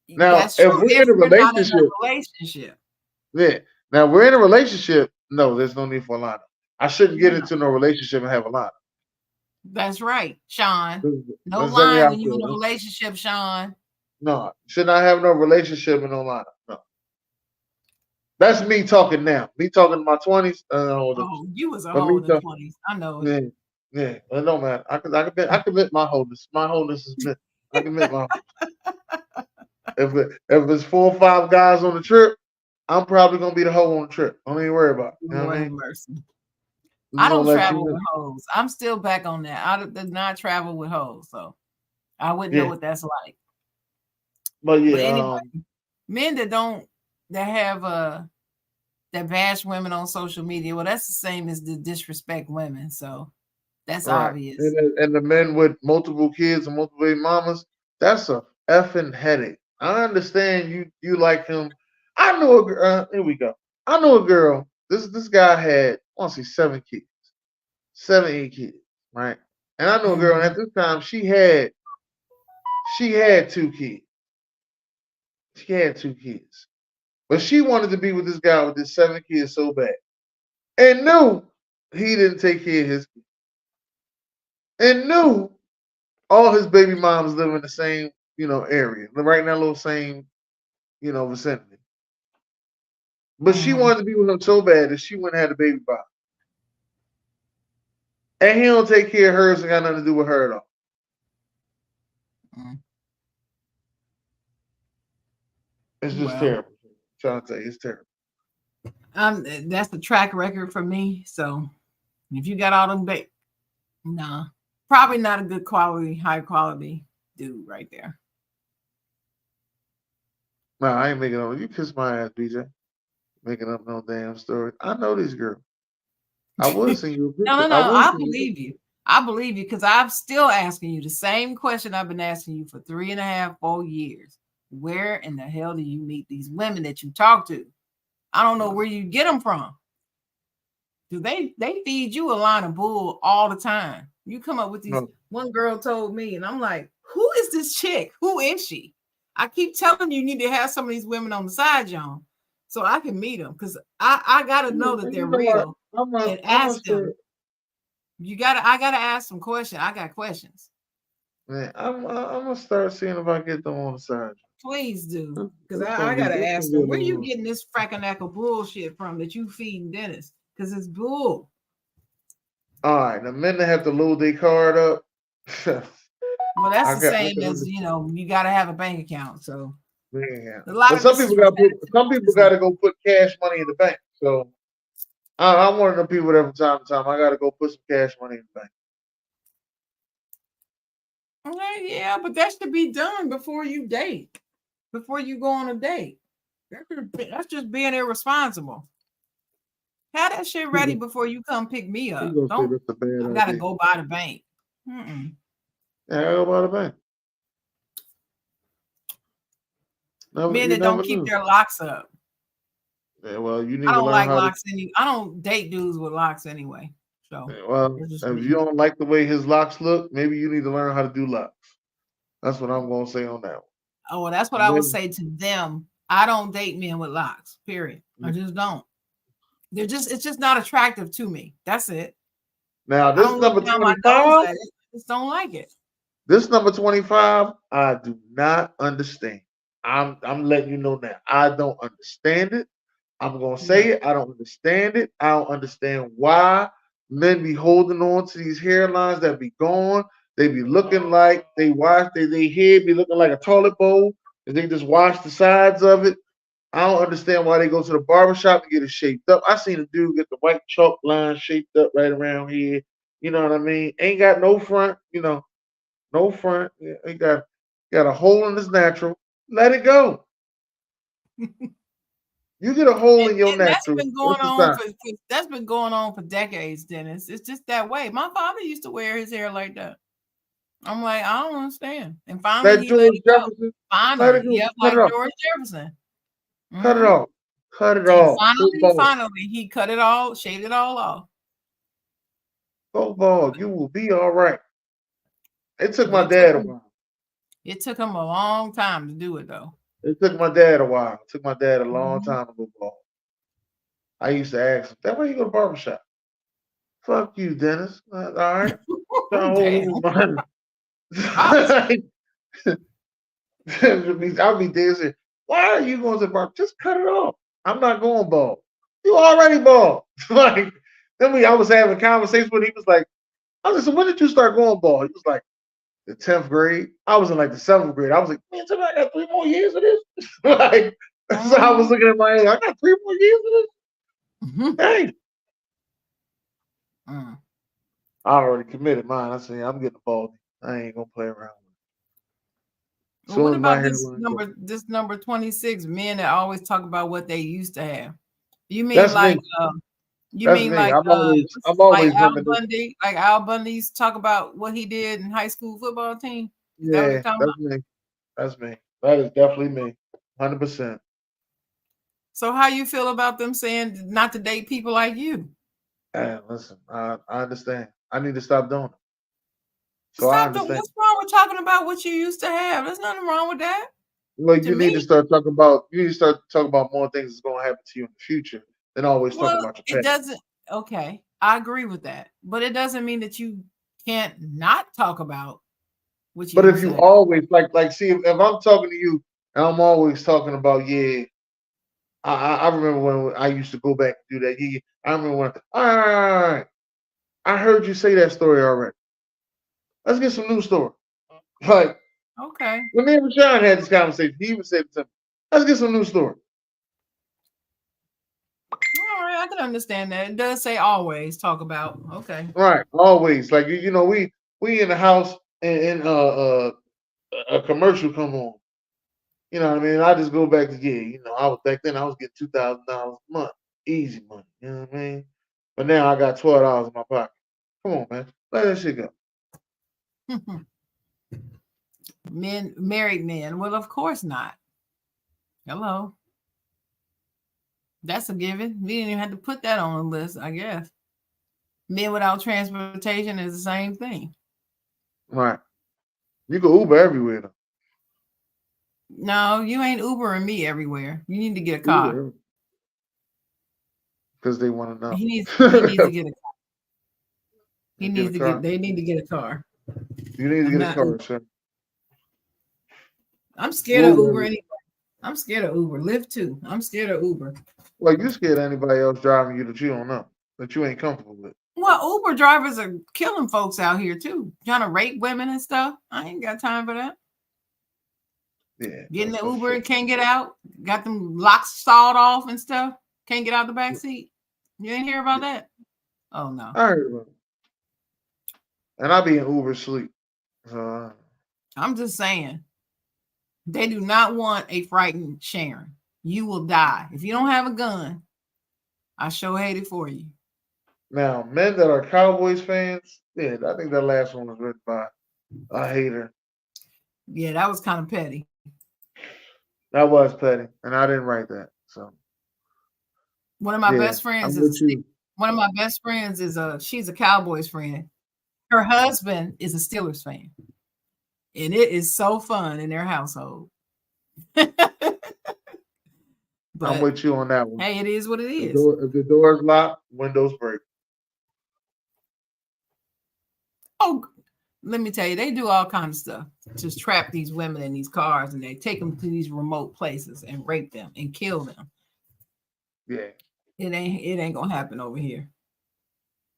Now, That's true if we're if in a we're not in a relationship, relationship. yeah. Now we're in a relationship. No, there's no need for a lineup. I shouldn't get No, into no relationship and have a lineup. that's right, Sean. No Let's let me line out when you're there. in a relationship, Sean. No, should not have no relationship and no lineup. No, that's me talking now. Me talking in my 20s. Oh, you was a But hoe me in the talking. 20s. I know it. Yeah, yeah. It don't matter. I commit my wholeness. My wholeness is myth. I commit my. If it's 4 or 5 guys on the trip, I'm probably gonna be the hoe on the trip. Don't even worry about it. You know what Lord I have mean? mercy. I'm I just don't gonna let you travel know. with hoes. I'm still back on that. I did not travel with hoes, so I wouldn't know Yeah, what that's like. but But yeah, anyway, men that don't that have that bash women on social media, well, that's the same as the disrespect women. So that's right. obvious. And the men with multiple kids and multiple baby mamas, that's a effing headache. I understand you like him. I know a girl. Here we go. I know a girl. This guy had I want to say 7 kids, 7, 8 kids, right? And I know a girl, and Mhm. at this time she had 2 kids. She had 2 kids. But she wanted to be with this guy with his 7 kids so bad, and knew he didn't take care of his kids, and knew all his baby moms live in the same, area, right in that little same, vicinity. But she Mm-hmm. wanted to be with him so bad that she went and had a baby by him. And he don't take care of hers and got nothing to do with her at all. Mm. It's just Well, terrible. I'm trying to tell you, it's terrible. that's the track record for me. So if you got all them nah, probably not a good quality, high quality dude right there. Nah, I ain't making up. You kiss my ass, BJ. Making up no damn story. I know this girl. I would have seen you a No, no, picture. I no. would have I seen you a believe picture. you. I believe you because I'm still asking you the same question I've been asking you for 3.5, 4 years. Where in the hell do you meet these women that you talk to? I don't know where you get them from. Do they feed you a line of bull all the time? You come up with these. No, One girl told me, and I'm like, who is this chick? Who is she? I keep telling you, you need to have some of these women on the side, John, so I can meet them because I gotta know that they're you know what? real I'm gonna, and I'm gonna ask them. start, I gotta ask some questions. I got questions. man. I'm gonna start seeing if I get them on the side. Please do. Because It's I gonna be, gotta it's gonna ask be a them, where little you more. getting this fracking bullshit from that you feeding Dennis? Because it's bull. All right, the men that have to load their card up. Well, that's the I same can as understand. you gotta have a bank account. So Yeah. a lot But of this is some people got to go put cash money in the bank. So I'm one of the people that from time to time I got to go put some cash money in the bank. okay, yeah, but that should be done before you date, before you go on a date. That's just being irresponsible. Have that shit ready People, before you come pick me he up. gonna say Don't that's a bad I gotta idea. go by the bank. Mm-mm. Yeah, I go by the bank. Never, Men you that don't never keep knew. their locks up. Yeah, well, you I need to don't learn like how to. locks I don't date dudes with locks anyway. So Well, it's just if you me. don't like the way his locks look, maybe you need to learn how to do locks. That's what I'm gonna say on that Oh, well, that's what I would one. say to them. I don't date men with locks. Period. I just don't. It's just not attractive to me. That's it. Now I this don't look number down my nose 25. at it. I just don't like it. This number 25, I do not understand. I'm letting you know now. I don't understand it. I'm gonna say Right. it. I don't understand it. I don't understand why men be holding on to these hairlines that be gone. They be looking like they hair be looking like a toilet bowl, and they just wash the sides of it. I don't understand why they go to the barbershop and get it shaped up. I seen a dude get the white chalk line shaped up right around here. You know what I mean? Ain't got no front, no front. Yeah, he got a hole in his natural. Let it go. You get a hole in your And that's natural. been What's going the on sign? for that's been going on for decades, Dennis. It's just that way. My father used to wear his hair like that. I'm like, I don't understand. And finally, That he let George it go. Jefferson. Let it Finally, go. yep, Cut like it off. George Jefferson. Cut it Hmm. off. Cut it And off. Go bald. finally, he cut it all, shaved it all off. Go bald. You will be all right. It took But my dad a while. it took him a long time to do it though. It took my dad a while. It took my dad a long Mhm. time to go bald. I used to ask him, that way you go to barbershop. Fuck you, Dennis. All right. Trying to hold Damn. his mind. Ouch. I'll be there saying, why are you going to the barber? Just cut it off. I'm not going bald. You already bald. Like, I was having conversations with him. He was like, I was like, so when did you start going bald? He was like, the 10th grade. I was in like the 7th grade. I was like, man, somebody got 3 more years of this. Like, so I was Mhm. looking at my age. I got 3 more years of this. Mhm. Dang. Mm. I already committed mine. I said, I'm getting bald. I ain't gonna play around with it. As Well, what soon as my about this hairline goes. number? This number 26, men that always talk about what they used to have. You mean That's like me. you That's mean me. like I'm like always Al reminiscing. Bundy? Like Al Bundy used to talk about what he did in high school football team? Is that what you're Yeah, talking that's about? me. That's me. That is definitely me. 100%. So how you feel about them saying not to date people like you? And listen, I understand. I need to stop doing it. So I Stop the understand. what's wrong with talking about what you used to have? There's nothing wrong with that. Well, To me, you need to start talking about more things that's going to happen to you in the future than always talking well, about your it past. doesn't. Okay, I agree with that, but it doesn't mean that you can't not talk about what But you if you say. always see if I'm talking to you and I'm always talking about, yeah, I remember when I used to go back and do that. Yeah, I remember when all right, I heard you say that story already. Let's get some new story. Like Okay, when me and Rashawn had this conversation, he would say to me, let's get some new story. all right, I can understand that. It does say always talk about. Okay. Right. Always. Like we in the house and a commercial come on. You know what I mean? I just go back to I was back then I was getting $2,000 a month. Easy money. You know what I mean? But now I got $12 in my pocket. Come on, man. Let that shit go. Married men. Well, of course not. Hello. That's a given. We didn't even have to put that on the list, I guess. Men without transportation is the same thing. Right. You can Uber everywhere though. No, you ain't Ubering me everywhere. You need to get a car. Because they want to He needs to know. get a he You get a needs to car. get they need to get a car. You need to I'm get a not car, sir. I'm scared of Uber Uber everywhere. anyway. I'm scared of Uber. Lyft too. I'm scared of Uber. Like you scared of anybody else driving you that you don't know, that you ain't comfortable with. Well, Uber drivers are killing folks out here too, trying to rape women and stuff. I ain't got time for that. Yeah, Getting the that's Uber true. and can't get out, got them locks sawed off and stuff. Can't get out the back seat. You ain't hear about Yeah. that? Oh no. I heard about it. And I be in Uber sleep. So I'm just saying. They do not want a frightened Sharon. You will die. If you don't have a gun, I sure hate it for you. now, men that are Cowboys fans, yeah, I think that last one was written by a hater. Yeah, that was kind of petty. That was petty, and I didn't write that. So One of my yeah, best friends I'm is with you. one of my best friends is she's a Cowboys friend. Her husband is a Steelers fan. And it is so fun in their household. I'm But with you on that one. hey, it is what it is. If the door is locked, windows break. Oh, let me tell you, they do all kinds of stuff to trap these women in these cars, and they take them to these remote places and rape them and kill them. Yeah. It ain't gonna happen over here.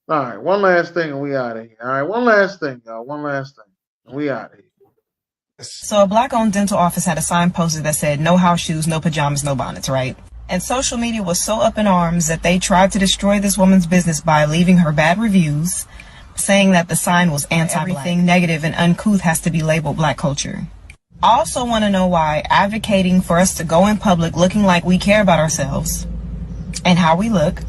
All right, one last thing, and we out of here. All right, one last thing, y'all. One last thing, and we out of here. So a black-owned dental office had a sign posted that said, no house shoes, no pajamas, no bonnets, right? And social media was so up in arms that they tried to destroy this woman's business by leaving her bad reviews, saying that the sign was anti-black. Everything negative and uncouth has to be labeled black culture. I also want to know why advocating for us to go in public looking like we care about ourselves and how we look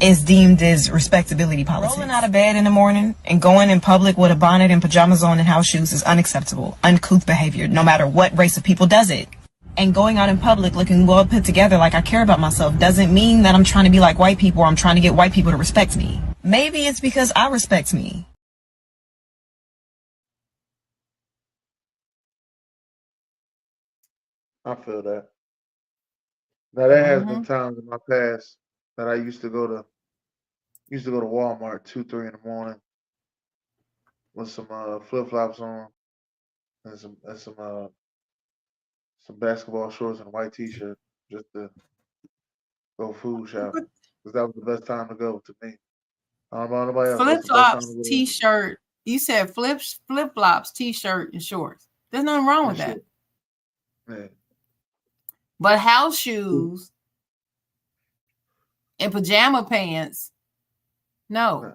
is deemed as respectability politics. Rolling out of bed in the morning and going in public with a bonnet and pajamas on and house shoes is unacceptable, uncouth behavior, no matter what race of people does it. And going out in public looking well put together like I care about myself doesn't mean that I'm trying to be like white people or I'm trying to get white people to respect me. Maybe it's because I respect me. I feel that. Now there has been times in my past that I used to go to Walmart 2, 3 in the morning with some flip flops on and some basketball shorts and a white t-shirt just to go food shopping because that was the best time to go to me. I don't know about nobody else. Flip That's the best time to flops, go. t-shirt. You said flip flops, t-shirt, and shorts. There's nothing wrong with that. Yeah. But house shoes and pajama pants, no. Nah.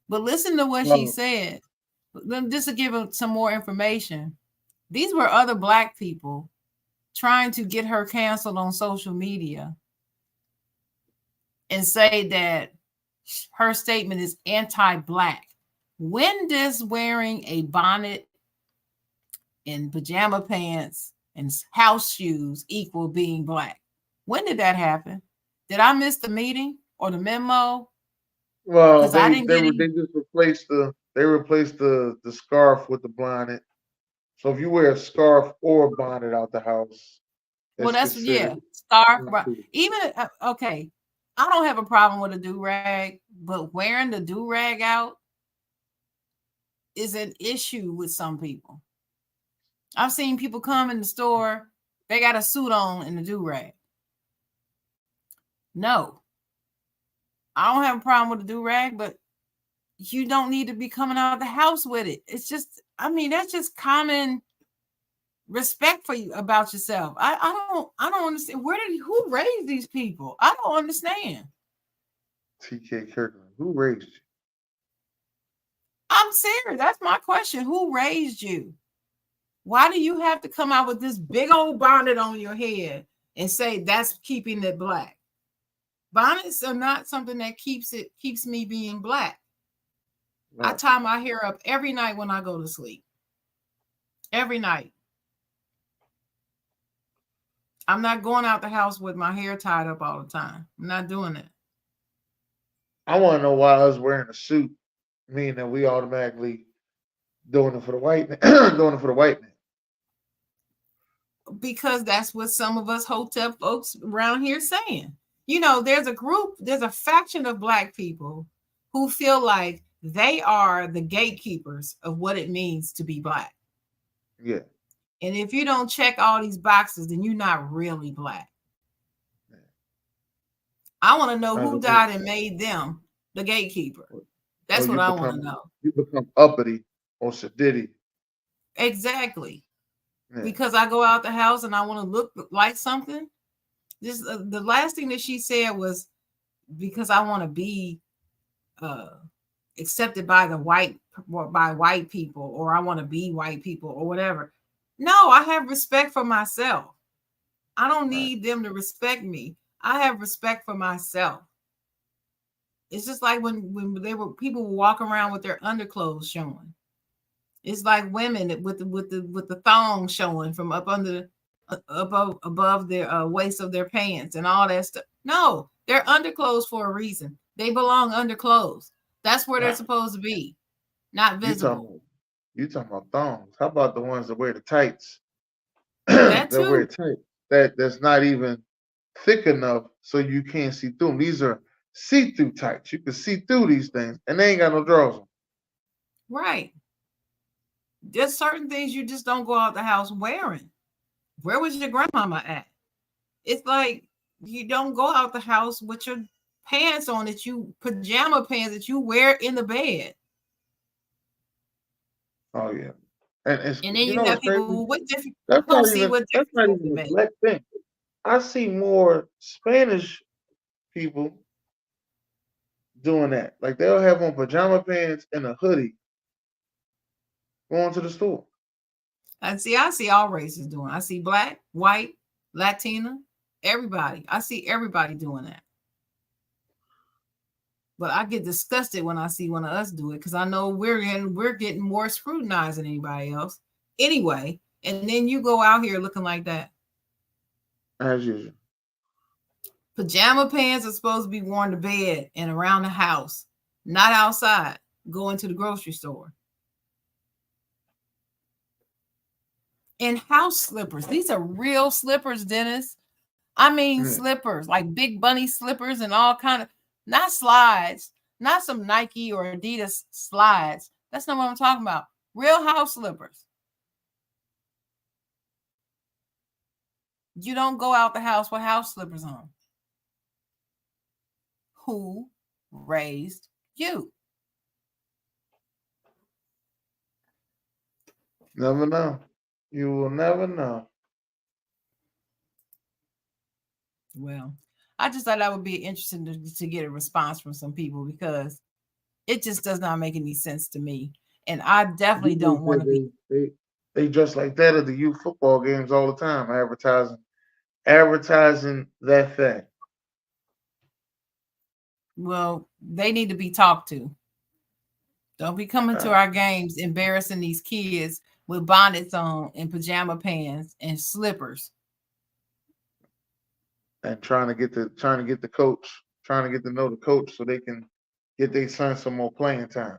But listen to what she said. Just to give him some more information. These were other black people trying to get her canceled on social media and say that her statement is anti-black. When does wearing a bonnet and pajama pants and house shoes equal being black? When did that happen? Did I miss the meeting or the memo? Well, I didn't get they just replaced the scarf with the bonnet. So if you wear a scarf or a bonnet out the house, Well, that's that's considered scarf. uncool. Even okay, I don't have a problem with a do rag, but wearing the do rag out is an issue with some people. I've seen people come in the store, they got a suit on and a do rag. No, I don't have a problem with a do rag, but you don't need to be coming out of the house with it. It's just, I mean, that's just common respect for you about yourself. I don't understand. Who raised these people? I don't understand. TK Kirkland, who raised you? I'm serious. That's my question. Who raised you? Why do you have to come out with this big old bonnet on your head and say that's keeping it black? Bonnets are not something that keeps me being black. I tie my hair up every night when I go to sleep. Every night. I'm not going out the house with my hair tied up all the time. I'm not doing it. I want to know why I was wearing a suit, meaning that we automatically doing it for the white man, doing it for the white man. Because that's what some of us hotel folks around here saying. There's a faction of black people who feel like they are the gatekeepers of what it means to be black. Yeah. And if you don't check all these boxes, then you're not really black. Yeah. I want to know who died and made them the gatekeeper. That's what I want to know. You become uppity or sedity. Exactly. Yeah. Because I go out the house and I want to look like something. The last thing that she said was because I want to be accepted by white people, or I want to be white people or whatever. No, I have respect for myself. I don't need them to respect me. I have respect for myself. It's just like when people walk around with their underclothes showing. It's like women with the thong showing from up under above their waist of their pants and all that stuff. No, they're underclothes for a reason. They belong underclothes. That's where they're supposed to be, not visible. You talking about thongs? How about the ones that wear the tights? That too. Wear tight. That's not even thick enough so you can't see through them. These are see-through tights. You can see through these things, and they ain't got no drawers on. Right. There's certain things you just don't go out the house wearing. Where was your grandmama at? It's like you don't go out the house with your pants on pajama pants that you wear in the bed. Oh yeah. And then you have people with different. That's not even a black thing. I see more Spanish people doing that. Like they'll have on pajama pants and a hoodie going to the store. I see all races doing. I see black, white, Latina, everybody. I see everybody doing that. But I get disgusted when I see one of us do it because I know we're getting more scrutinized than anybody else. Anyway, and then you go out here looking like that. As usual. Pajama pants are supposed to be worn to bed and around the house, not outside, going to the grocery store. And house slippers. These are real slippers, Dennis. I mean slippers, like big bunny slippers and all kind of, not slides, not some Nike or Adidas slides. That's not what I'm talking about. Real house slippers. You don't go out the house with house slippers on. Who raised you? Never know. You will never know. Well, I just thought that would be interesting to get a response from some people because it just does not make any sense to me. And I definitely don't want to be. They dress like that at the youth football games all the time, advertising that fact. Well, they need to be talked to. Don't be coming to our games embarrassing these kids with bonnets on and pajama pants and slippers. And trying to get the coach, trying to get to know the coach so they can get their son some more playing time.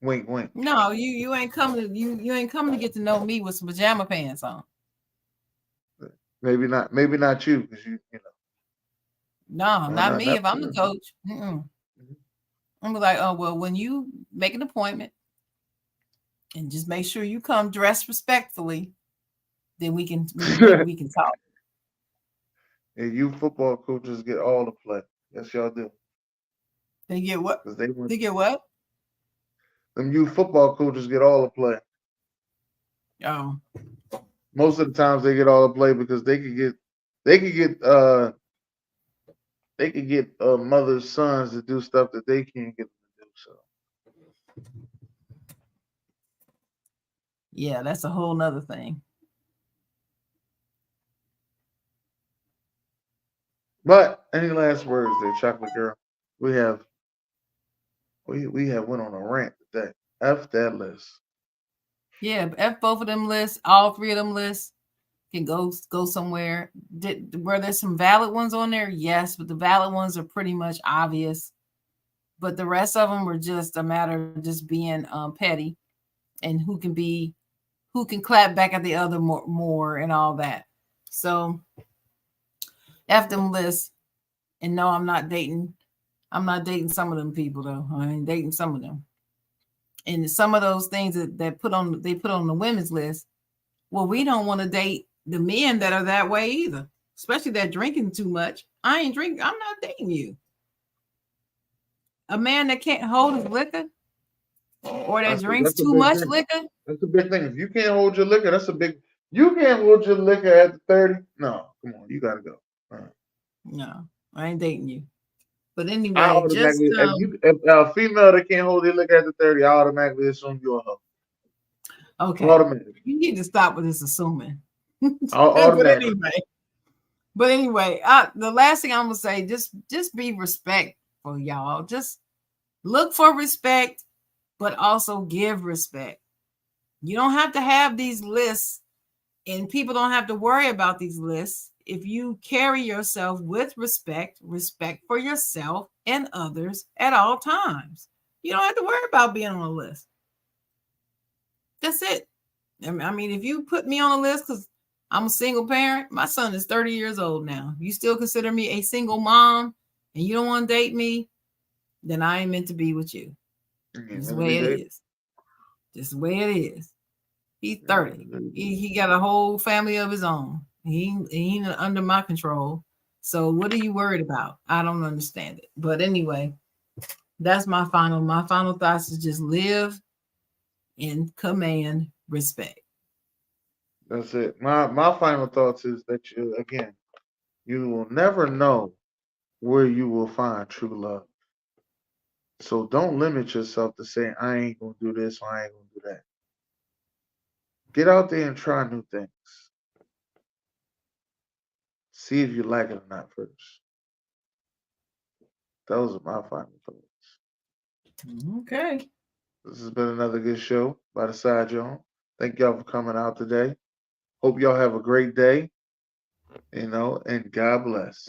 Wink, wink. No, you ain't coming to you ain't coming to get to know me with some pajama pants on. Maybe not you, because you know. No, not me. If I'm the coach, Mm-hmm. I'm like, oh well, when you make an appointment, and just make sure you come dressed respectfully, then we can talk. And you football coaches get all the play. Yes, y'all do. They get what? They get what? Them you football coaches get all the play. Oh. Most of the times they get all the play because they could get mothers' sons to do stuff that they can't get them to do. So yeah, that's a whole nother thing. But any last words there, Chocolate Girl? We have went on a rant today. F that list. Yeah, F both of them lists, all three of them lists can go somewhere. Were there some valid ones on there? Yes, but the valid ones are pretty much obvious. But the rest of them were just a matter of just being petty, and who can clap back at the other more and all that. So F them lists. And no, I'm not dating some of them people though. I ain't dating some of them. And some of those things that they put on the women's list. Well, we don't want to date the men that are that way either, especially that drinking too much. I ain't drinking. I'm not dating you. A man that can't hold his liquor or that drinks too much liquor. That's a big thing. If you can't hold your liquor, you can't hold your liquor at 30. No, come on, you gotta go. No, I ain't dating you. But anyway, if a female that can't hold their liquor at 30, I automatically assume you're a hoe. Okay. You need to stop with this assuming. But anyway, the last thing I'm gonna say, just be respectful, y'all. Just look for respect, but also give respect. You don't have to have these lists, and people don't have to worry about these lists. If you carry yourself with respect for yourself and others at all times, you don't have to worry about being on a list. That's it. I mean, if you put me on a list because I'm a single parent, my son is 30 years old now. You still consider me a single mom and you don't want to date me, then I ain't meant to be with you. Just the way it is. Just the way it is. He's 30. He got a whole family of his own. He ain't under my control. So what are you worried about? I don't understand it. But anyway, that's my final thoughts is just live and command respect. That's it. My final thoughts is that you will never know where you will find true love. So don't limit yourself to say I ain't gonna do this or I ain't gonna do that. Get out there and try new things. See if you like it or not first. Those are my final thoughts. Okay. This has been another good show by the Side Jawn. Thank y'all for coming out today. Hope y'all have a great day, and God bless.